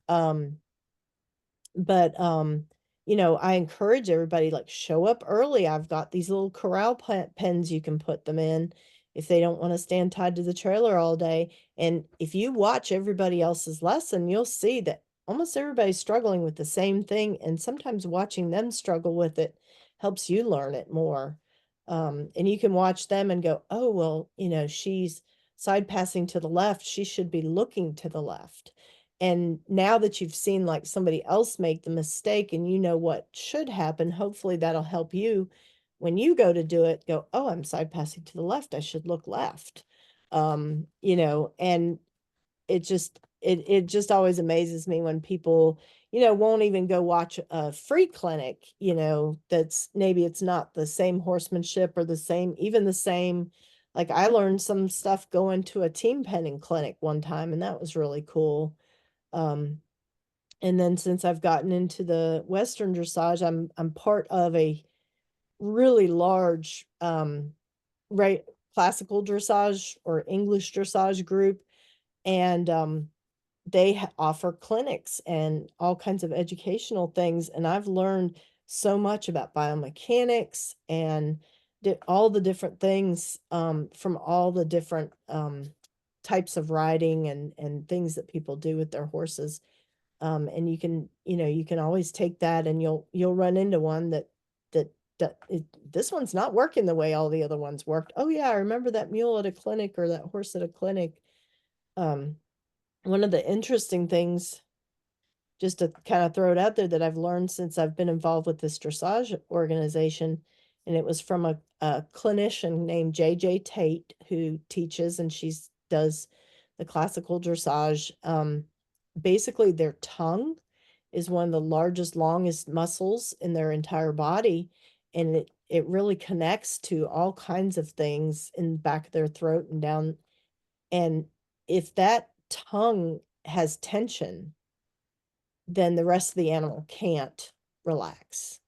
But I encourage everybody, like, show up early. I've got these little corral pens you can put them in if they don't want to stand tied to the trailer all day. And if you watch everybody else's lesson, you'll see that almost everybody's struggling with the same thing, and sometimes watching them struggle with it helps you learn it more. And you can watch them and go, oh, well, she's side passing to the left, she should be looking to the left. And now that you've seen like somebody else make the mistake and you know what should happen, hopefully that'll help you when you go to do it, go, oh, I'm side passing to the left, I should look left. And it just always amazes me when people, won't even go watch a free clinic, that's maybe it's not the same horsemanship or the same, even the same. Like, I learned some stuff going to a team penning clinic one time, and that was really cool. um, and then since I've gotten into the Western dressage, I'm part of a really large right classical dressage or English dressage group, and they offer clinics and all kinds of educational things, and I've learned so much about biomechanics and all the different things, from all the different types of riding and things that people do with their horses. And you can always take that, and you'll run into one that this one's not working the way all the other ones worked. Oh yeah, I remember that mule at a clinic or that horse at a clinic. Um, One of the interesting things, just to kind of throw it out there, that I've learned since I've been involved with this dressage organization, and it was from a clinician named JJ Tate, who teaches, and she's does the classical dressage. Basically, their tongue is one of the largest, longest muscles in their entire body, and it really connects to all kinds of things in the back of their throat and down. And if that tongue has tension, then the rest of the animal can't relax.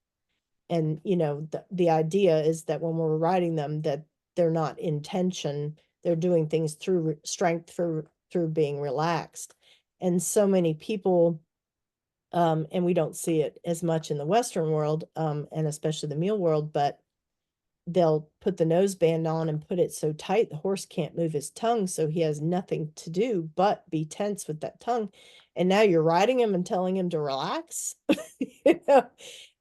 And the idea is that when we're riding them, that they're not in tension, they're doing things through strength, through being relaxed. And so many people, and we don't see it as much in the Western world, and especially the mule world, but they'll put the nose band on and put it so tight the horse can't move his tongue, so he has nothing to do but be tense with that tongue. And now you're riding him and telling him to relax. you know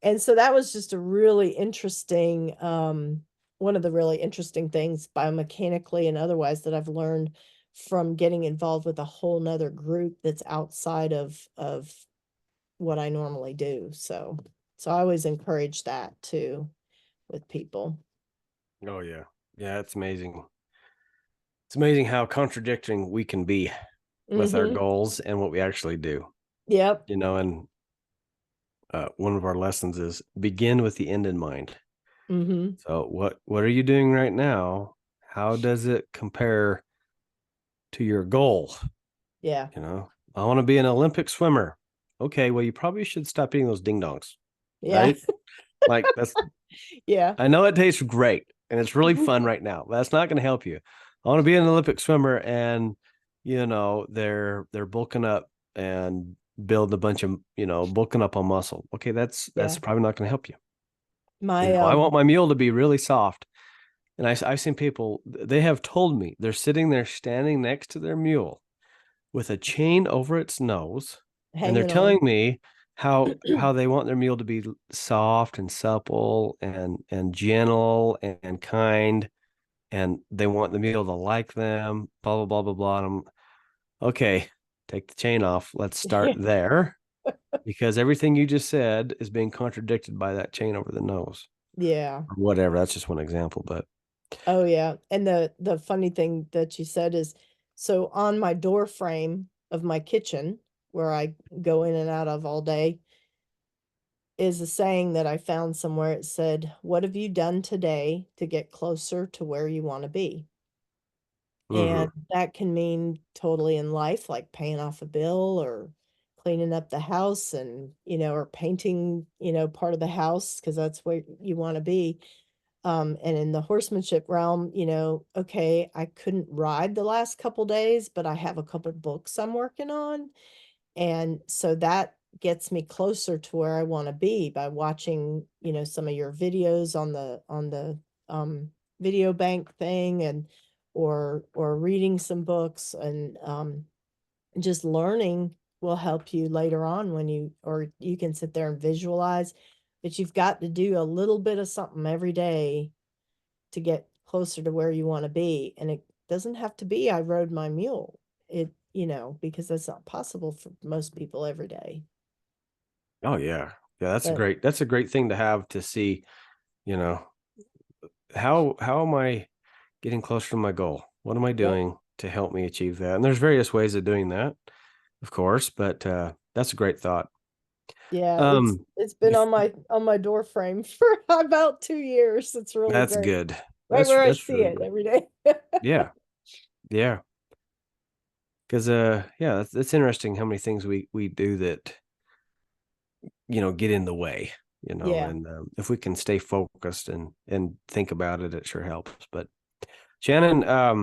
and so that was just a really interesting, one of the really interesting things biomechanically and otherwise that I've learned from getting involved with a whole nother group that's outside of what I normally do. So I always encourage that too with people. Oh yeah. Yeah, it's amazing. It's amazing how contradicting we can be with our Mm-hmm. goals and what we actually do. Yep. And one of our lessons is begin with the end in mind. Mm-hmm. So what are you doing right now? How does it compare to your goal? Yeah. I want to be an Olympic swimmer. Okay, well, you probably should stop eating those ding dongs, Yeah. right? Like that's Yeah. I know it tastes great and it's really fun right now. That's not going to help you. I want to be an Olympic swimmer, and they're bulking up and build a bunch of bulking up on muscle. Okay, that's Yeah. probably not going to help you. My I want my meal to be really soft. And I've seen people, they have told me they're sitting there standing next to their mule with a chain over its nose, and they're hanging telling on. me how they want their mule to be soft and supple and gentle and kind, and they want the mule to like them, blah blah blah blah blah. And okay, take the chain off. Let's start there, because everything you just said is being contradicted by that chain over the nose Yeah. or whatever. That's just one example, but Oh yeah. And the funny thing that you said is, so on my door frame of my kitchen, where I go in and out of all day, is a saying that I found somewhere. It said, "What have you done today to get closer to where you want to be?" mm-hmm. And that can mean totally in life, like paying off a bill or cleaning up the house, and, or painting, part of the house because that's where you want to be. And in the horsemanship realm, okay, I couldn't ride the last couple days, but I have a couple books I'm working on. And so that gets me closer to where I want to be by watching, some of your videos on the video bank thing, and or reading some books, and just learning will help you later on when you can sit there and visualize. But you've got to do a little bit of something every day to get closer to where you want to be. And it doesn't have to be I rode my mule. Because that's not possible for most people every day. Oh yeah, that's a But great thing to have to see. You know, how am I getting closer to my goal? What am I yep. doing to help me achieve that? And there's various ways of doing that, of course, but that's a great thought. Yeah, it's Um, it's been on my door frame for about 2 years. It's really that's great. good. Right where I That's see really it good. every day. Yeah, yeah. Because yeah, that's interesting how many things we do that get in the way. Yeah. And if we can stay focused and think about it, it sure helps. But Shannon, I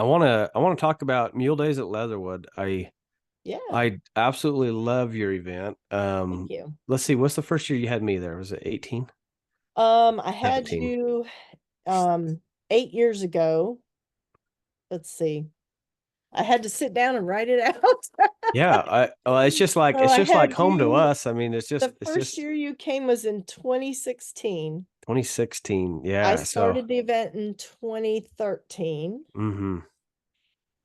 want to talk about Mule Days at Leatherwood. Yeah. I absolutely love your event. Thank you. Let's see, what's the first year you had me there? Was it 18? I had 17? you 8 years ago. Let's see. I had to sit down and write it out. Yeah, well, it's just like So I had home to you, us. I mean, the it's first just year you came was in 2016. 2016. I Yeah, so started the event in 2013. mhm.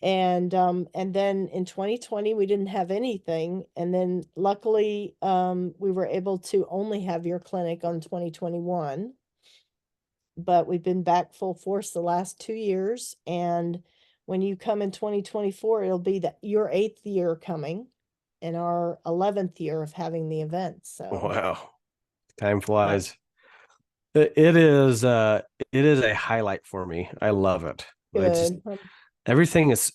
And then in 2020 we didn't have anything, and then luckily we were able to only have your clinic on 2021, but we've been back full force the last 2 years. And when you come in 2024, it'll be your eighth year coming and our 11th year of having the event. So Wow. Time uh, flies. It is a highlight for me. I love it. I just good. everything is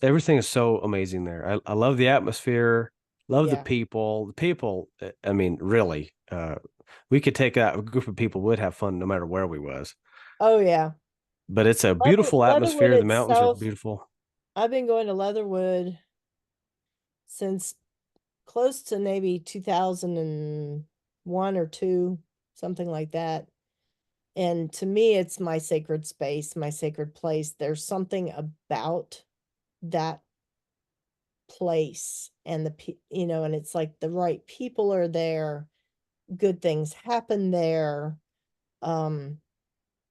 so amazing there. I love the atmosphere, love the Yeah. people. The people, I mean, really, we could take out a group of people, would have fun no matter where we was. Oh yeah. But it's a beautiful Leatherwood atmosphere. The mountains are itself, beautiful. I've been going to Leatherwood since close to maybe 2001 or 2, something like that. And to me, it's my sacred space, my sacred place. There's something about that place, and and it's like the right people are there, good things happen there. Um,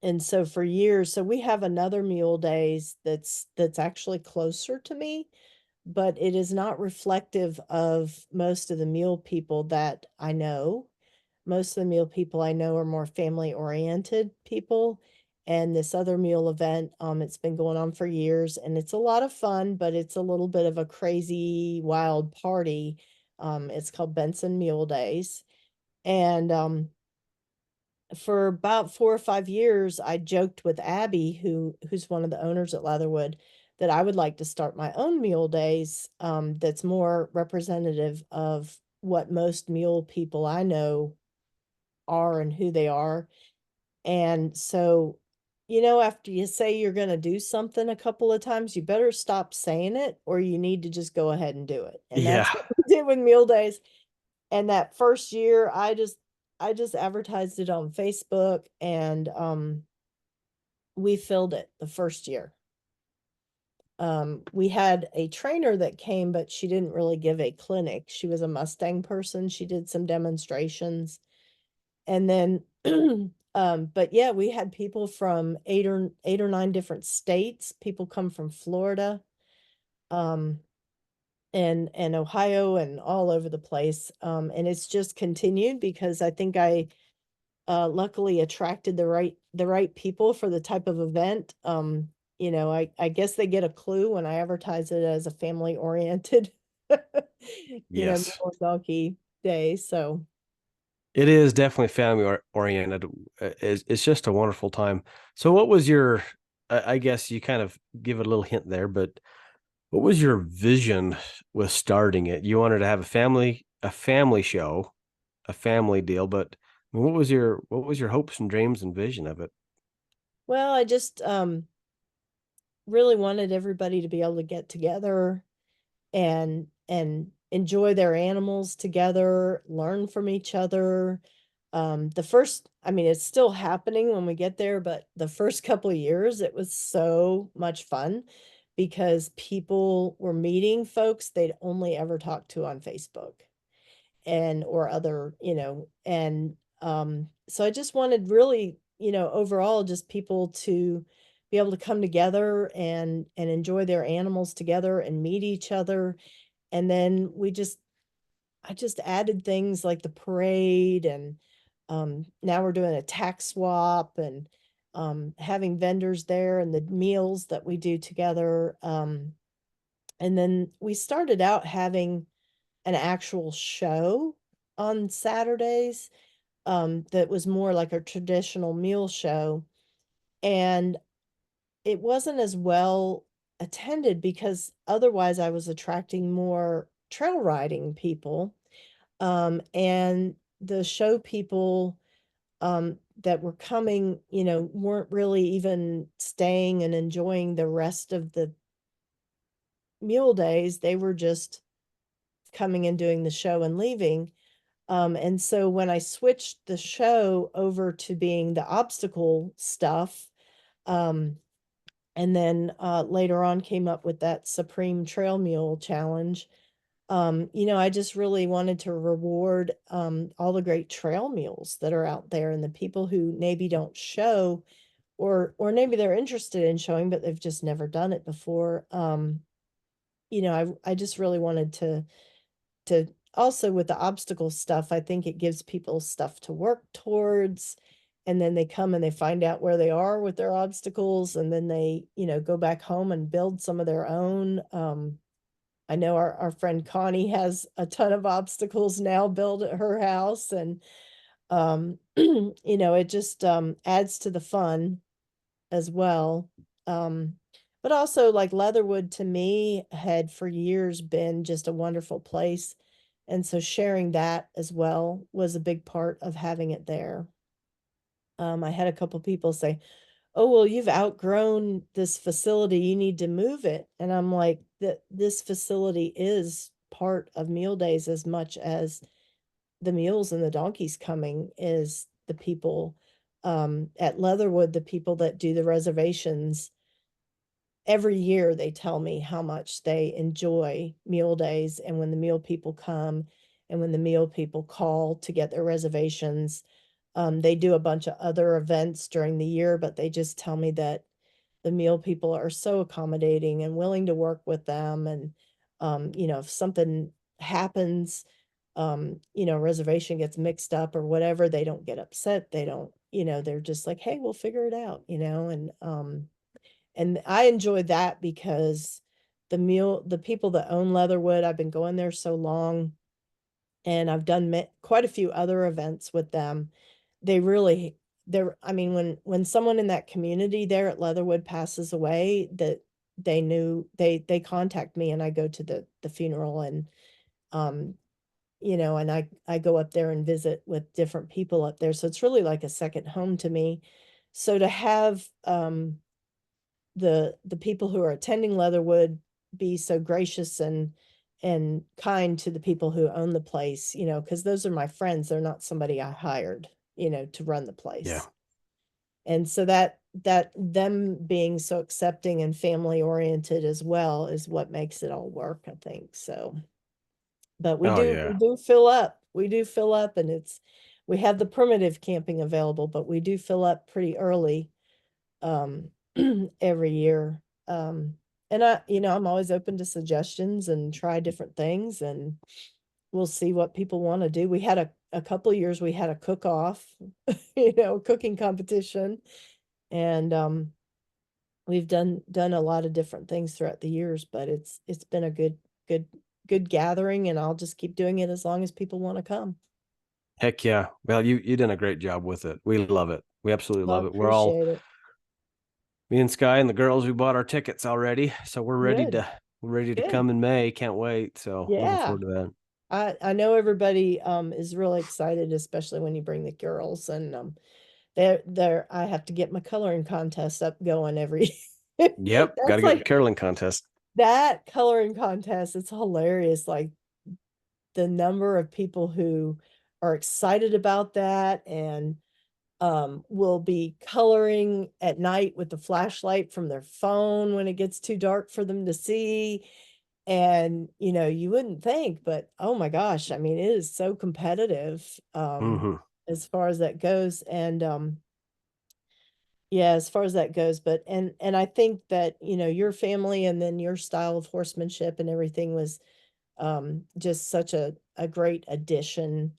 and so for years, so we have another Mule Days that's actually closer to me, but it is not reflective of most of the mule people that I know. Most of the mule people I know are more family oriented people. and this other mule event. It's been going on for years, and it's a lot of fun, but it's a little bit of a crazy, wild party. It's called Benson Mule Days. And for about 4 or 5 years, I joked with Abby, who's one of the owners at Leatherwood, that I would like to start my own mule days, that's more representative of what most mule people I know are and who they are. And so, after you say you're going to do something a couple of times, you better stop saying it, or you need to just go ahead and do it. And Yeah. that's what we did with Mule Days. And that first year, I just advertised it on Facebook, and we filled it the first year. We had a trainer that came, but she didn't really give a clinic. She was a Mustang person. She did some demonstrations. And then but yeah, we had people from eight or nine different states. People come from Florida, um, and Ohio, and all over the place. And it's just continued because I think I luckily attracted the right people for the type of event. I guess they get a clue when I advertise it as a family oriented, Yes. mule donkey day. So It is definitely family oriented. It's just a wonderful time. So, what was your? I guess you kind of give it a little hint there, but what was your vision with starting it? You wanted to have a family show, a family deal, but what was your hopes and dreams and vision of it? well, I just really wanted everybody to be able to get together and enjoy their animals together, learn from each other. I mean, it's still happening when we get there, but the first couple of years, it was so much fun because people were meeting folks they'd only ever talked to on Facebook and or other, and so I just wanted really, overall just people to be able to come together and enjoy their animals together and meet each other. And then I just added things like the parade, and now we're doing a tax swap, and having vendors there, and the meals that we do together. And then we started out having an actual show on Saturdays, that was more like a traditional meal show. And it wasn't as well attended because otherwise I was attracting more trail riding people. And the show people that were coming, weren't really even staying and enjoying the rest of the mule days. They were just coming and doing the show and leaving. And so when I switched the show over to being the obstacle stuff, um, and then later on came up with that Supreme Trail Mule Challenge, I just really wanted to reward all the great trail mules that are out there, and the people who maybe don't show, or maybe they're interested in showing, but they've just never done it before. I just really wanted to also, with the obstacle stuff, I think it gives people stuff to work towards. And then they come and they find out where they are with their obstacles, and then they, go back home and build some of their own. I know our friend Connie has a ton of obstacles now built at her house, and it just adds to the fun as well. Um, but also, like, Leatherwood to me had for years been just a wonderful place. And so sharing that as well was a big part of having it there. I had a couple people say, "Oh, well, you've outgrown this facility. You need to move it." And I'm like, that this facility is part of meal days as much as the mules and the donkeys coming is the people at Leatherwood, the people that do the reservations. Every year they tell me how much they enjoy meal days, and when the meal people come and when the meal people call to get their reservations. They do a bunch of other events during the year, but they just tell me that the meal people are so accommodating and willing to work with them. And if something happens, reservation gets mixed up or whatever, they don't get upset. They don't they're just like, hey, we'll figure it out, and I enjoy that because the people that own Leatherwood, I've been going there so long, and I've done quite a few other events with them. They really, I mean, when someone in that community there at Leatherwood passes away, that they contact me, and I go to the funeral, and um and I go up there and visit with different people up there. So it's really like a second home to me. So to have the people who are attending Leatherwood be so gracious and kind to the people who own the place, because those are my friends. They're not somebody I hired, to run the Yeah. place. And so that them being so accepting and family oriented as well is what makes it all work, I think. So, but we Oh do yeah. we do fill up. We do fill up, and we have the primitive camping available, but we do fill up pretty early um every year. And I'm always open to suggestions and try different things, and we'll see what people want to do. We had a couple of years we had a cook off, cooking competition, and we've done a lot of different things throughout the years, but it's been a good good gathering, and I'll just keep doing it as long as people want to come. Heck yeah. Well, you done a great job with it. We love it. We absolutely Well, love it. We're all, appreciate it. me and Sky and the girls, we bought our tickets already, so Good, we're ready to good. come in May. Can't wait. So looking Yeah. forward to that. I know everybody is really excited, especially when you bring the girls, and they're I have to get my coloring contest up going every Yep, got to that's get the like caroling contest. that coloring contest. It's hilarious, like the number of people who are excited about that, and will be coloring at night with the flashlight from their phone when it gets too dark for them to see. And you wouldn't think, but oh my gosh, I mean, it is so competitive Hmm. as far as that goes. And yeah, as far as that goes, but and I think that your family and then your style of horsemanship and everything was just such a great addition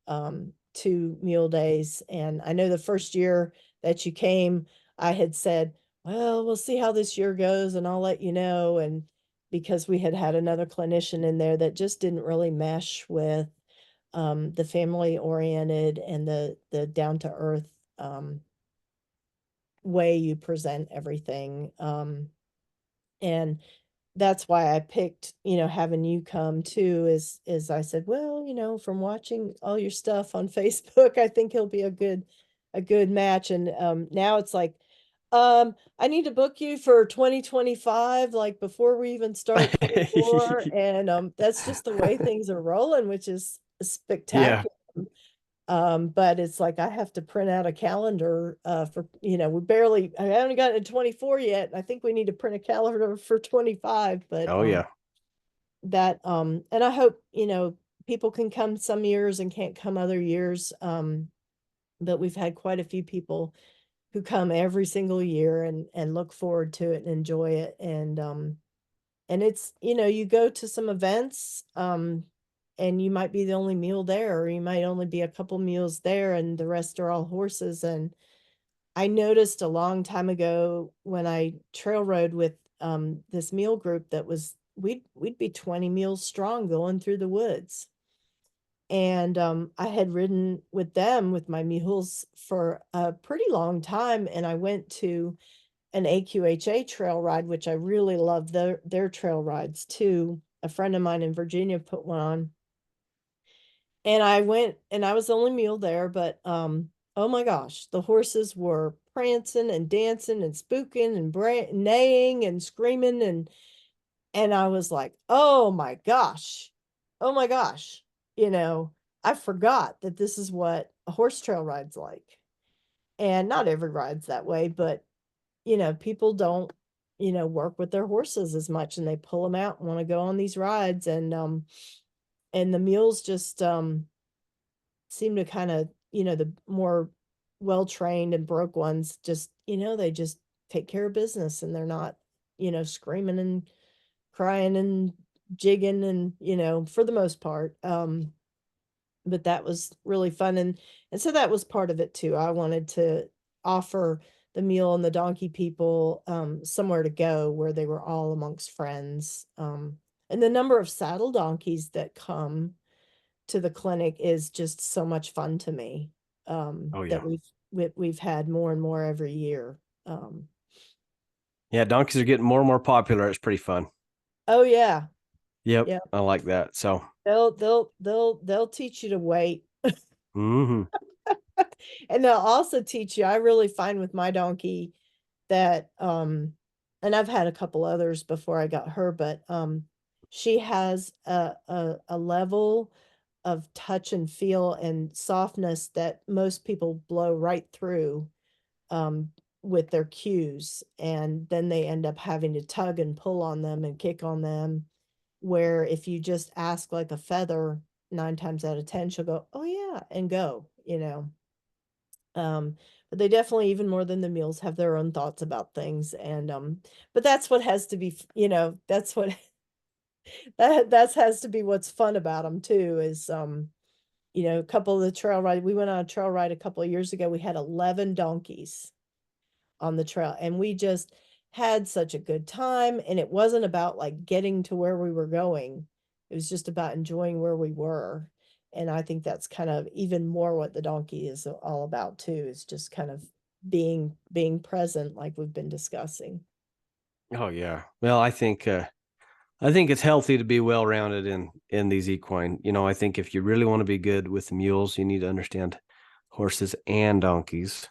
to Mule Days. And I know the first year that you came, I had said, well, we'll see how this year goes and I'll let you know. And because we had another clinician in there that just didn't really mesh with the family oriented and the down to earth way you present everything. And that's why I picked, having you come too, is I said, well, from watching all your stuff on Facebook, I think he'll be a good match. And now it's like, I need to book you for 2025, like before we even start 24. And that's just the way things are rolling, which is Yeah. spectacular. But it's like I have to print out a calendar for, I haven't gotten to 24 yet. I think we need to print a calendar for 25, but Oh yeah. and I hope, people can come some years and can't come other years. But we've had quite a few people who come every single year and look forward to it and enjoy it. And it's, you go to some events, and you might be the only mule there, or you might only be a couple mules there, and the rest are all horses. And I noticed a long time ago when I trail rode with this mule group that was we'd be 20 mules strong going through the woods. And I had ridden with them with my mules for a pretty long time, and I went to an AQHA trail ride, which I really love their trail rides too. A friend of mine in Virginia put one on. And I went, and I was the only mule there, but oh my gosh, the horses were prancing and dancing and spooking and neighing and screaming, and I was like, "Oh my gosh. Oh my gosh." You know, I forgot that this is what a horse trail ride's like. And not every ride's that way, but people don't, work with their horses as much, and they pull them out and want to go on these rides. And the mules just seem to kind of, the more well-trained and broke ones just, they just take care of business, and they're not, screaming and crying and jigging and, for the most part. but that was really fun. And so that was part of it too. I wanted to offer the mule and the donkey people somewhere to go where they were all amongst friends. And the number of saddle donkeys that come to the clinic is just so much fun to me. Oh That yeah. we've had more and more every year. Um, Yeah, donkeys are getting more and more popular. It's pretty fun. oh yeah, Yep, yeah. I like that. So, They'll teach you to wait. mhm. And they'll also teach you, I really find with my donkey that and I've had a couple others before I got her, but she has a level of touch and feel and softness that most people blow right through um with their cues, and then they end up having to tug and pull on them and kick on them, where if you just ask like a feather, 9 times out of 10 she'll go, oh yeah, and go, you know. um, but they definitely, even more than the mules, have their own thoughts about things, and but that's what has to be, that's what that has to be what's fun about them too, is a couple of the trail ride, we went on a trail ride a couple of years ago, we had 11 donkeys on the trail, and we just had such a good time, and it wasn't about like getting to where we were going. It was just about enjoying where we were. And I think that's kind of even more what the donkey is all about too, is just kind of being present like we've been discussing. Oh yeah. Well, I think it's healthy to be well rounded in these equine. I think if you really want to be good with the mules, you need to understand horses and donkeys.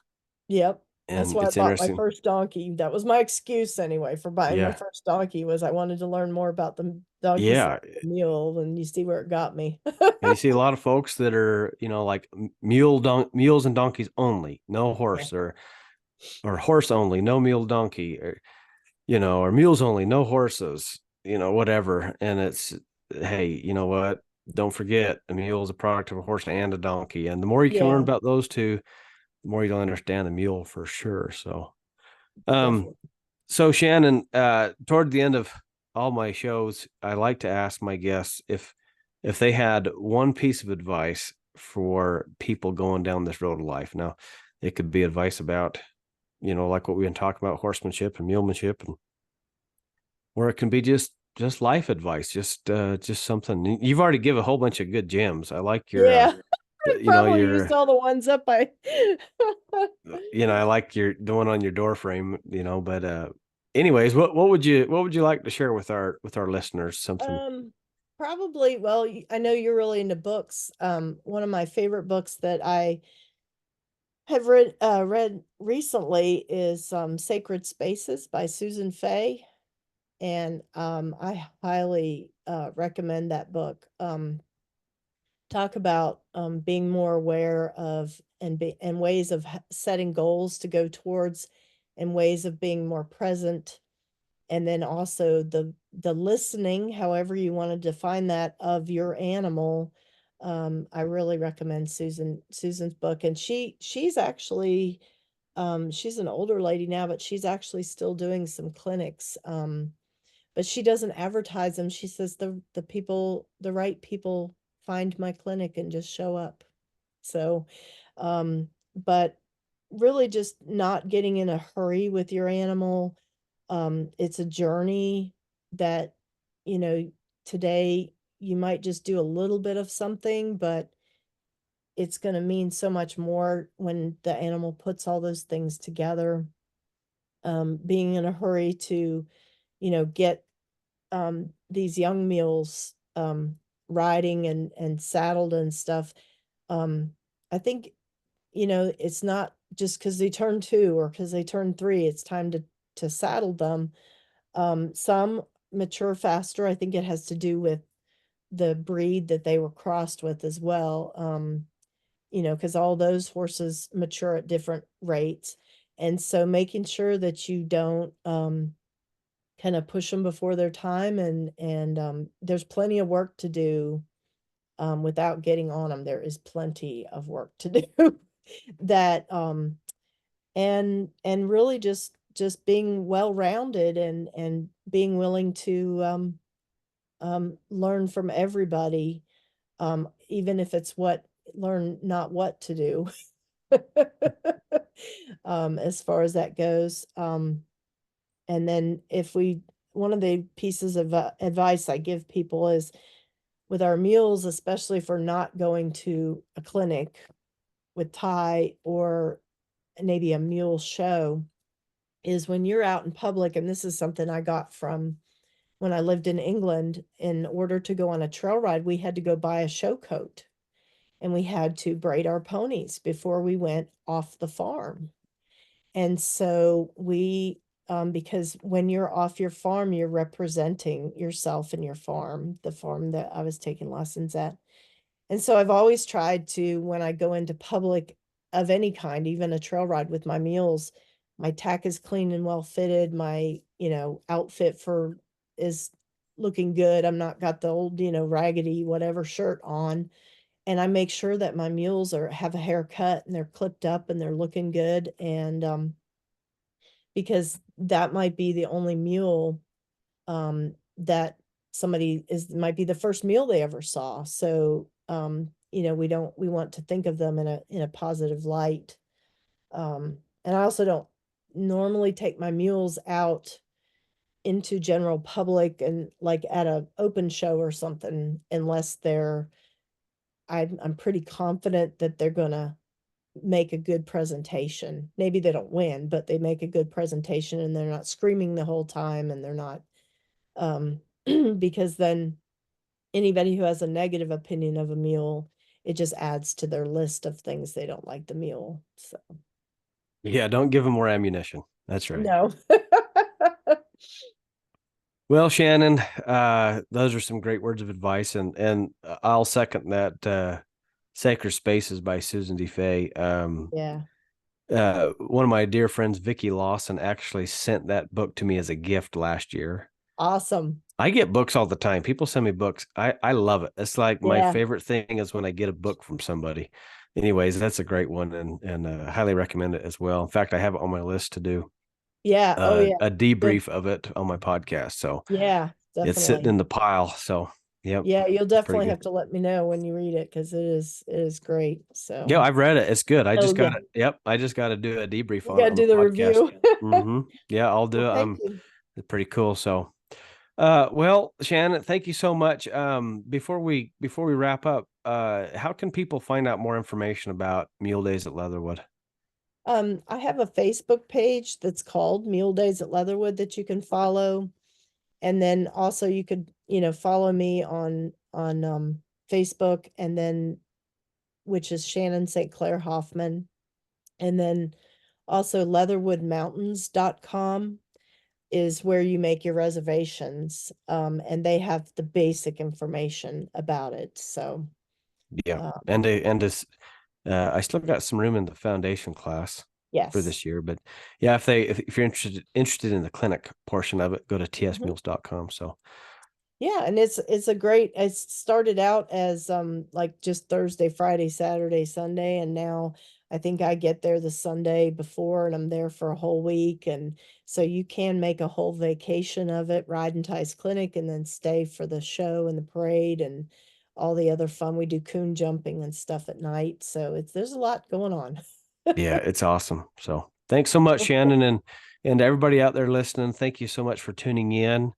Yep. That's And why I it's bought my interesting. first donkey. That was my excuse anyway for buying my Yeah. first donkey, was I wanted to learn more about the donkeys Yeah. and the mule, and you see where it got me. And you see a lot of folks that are, like mules and donkeys only, no Yeah. horse, or horse only, no mule donkey, or mules only, no horses, whatever. And it's, hey, you know what? Don't forget, a mule is a product of a horse and a donkey. And the more you can learn Yeah, about those two, the more you'll understand the mule for sure. So, um, definitely. so Shannon, toward the end of all my shows, I like to ask my guests if they had one piece of advice for people going down this road of life. Now, it could be advice about, like what we've been talking about, horsemanship and mulemanship, and or it can be just life advice, just something. You've already give a whole bunch of good gems. I like your Yeah, I probably used your all the ones up I I like your the one on your door frame, but anyways, what would you like to share with our listeners? Something. um probably, well, I know you're really into books. One of my favorite books that I have read recently is Sacred Spaces by Susan Fay, and I highly recommend that book. Talk about being more aware of, and ways of setting goals to go towards, and ways of being more present, and then also the listening, however you want to define that, of your animal. I really recommend Susan's book, and she's actually she's an older lady now, but she's actually still doing some clinics. But she doesn't advertise them. She says the people, the right people, find my clinic and just show up. So, but really just not getting in a hurry with your animal. It's a journey that, you know, today you might just do a little bit of something, but it's going to mean so much more when the animal puts all those things together. Being in a hurry to, get these young mules riding and saddled and stuff. Um, I think, it's not just because they turn 2 or because they turn 3, it's time to saddle them. Some mature faster. I think it has to do with the breed that they were crossed with as well. Because all those horses mature at different rates. And so making sure that you don't kind of push them before their time, and there's plenty of work to do without getting on them. There is plenty of work to do that and really just being well-rounded and being willing to learn from everybody, even if it's learn not what to do. As far as that goes. And then one of the pieces of advice I give people is with our mules, especially for not going to a clinic with Ty or maybe a mule show, is when you're out in public, and this is something I got from when I lived in England. In order to go on a trail ride, we had to go buy a show coat and we had to braid our ponies before we went off the farm. And so because when you're off your farm, you're representing yourself and your farm, the farm that I was taking lessons at. And so I've always tried to, when I go into public of any kind, even a trail ride with my mules, my tack is clean and well fitted. My, outfit is looking good. I'm not got the old, raggedy whatever shirt on. And I make sure that my mules have a haircut and they're clipped up and they're looking good. And because that might be the only mule that somebody might be the first mule they ever saw. So we want to think of them in a positive light. And I also don't normally take my mules out into general public and like at a open show or something unless I'm pretty confident that they're gonna make a good presentation. Maybe they don't win, but they make a good presentation and they're not screaming the whole time and they're not um because then anybody who has a negative opinion of a mule, it just adds to their list of things they don't like the mule. So Yeah, don't give them more ammunition. That's right. no. Well, Shannon, those are some great words of advice, and I'll second that. Sacred Spaces by Susan DeFay. Yeah. One of my dear friends, Vicky Lawson, actually sent that book to me as a gift last year. Awesome. I get books all the time. People send me books. I love it. It's like my Yeah. favorite thing is when I get a book from somebody. Anyways, that's a great one, and highly recommend it as well. In fact, I have it on my list to do Yeah. Oh yeah. a You'll, debrief of it on my podcast. So yeah, it's sitting definitely. in the pile. So yep, Yeah, you'll it's pretty definitely have good. to let me know when you read it because it is great. Yeah, So I've read it. It's good. I oh just got good. to. Yep, I just got to do a debrief You on it gotta on the do the podcast. review. Yeah, I'll do Well, it. thank you. It's pretty cool. So, well, Shannon, thank you so much. Before we wrap up, how can people find out more information about Mule Days at Leatherwood? I have a Facebook page that's called Mule Days at Leatherwood that you can follow. And then also you could, follow me on Facebook and then which is Shannon St. Clair Hoffman. And then also leatherwoodmountains.com is where you make your reservations. And they have the basic information about it. So Yeah, um, and this, I still got some room in the foundation class for yes. this year, but yeah, if you're interested in the clinic portion of it, go to Mhm. tsmules.com. So Yeah, and it started out as like just Thursday, Friday, Saturday, Sunday, and now I think I get there the Sunday before and I'm there for a whole week. And so you can make a whole vacation of it, ride in Ty's clinic and then stay for the show and the parade and all the other fun. We do coon jumping and stuff at night. So there's a lot going on. yeah, it's awesome. So thanks so much, Shannon, and everybody out there listening. Thank you so much for tuning in.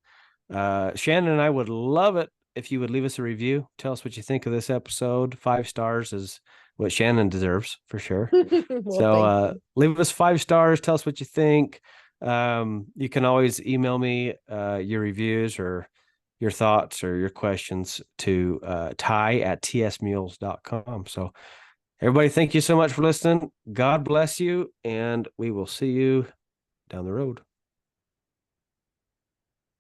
Shannon and I would love it if you would leave us a review. Tell us what you think of this episode. 5 stars is what Shannon deserves for sure. Well, So thank you. leave us 5 stars. Tell us what you think. You can always email me your reviews or your thoughts or your questions to ty@tsmules.com. So everybody, thank you so much for listening. God bless you, and we will see you down the road.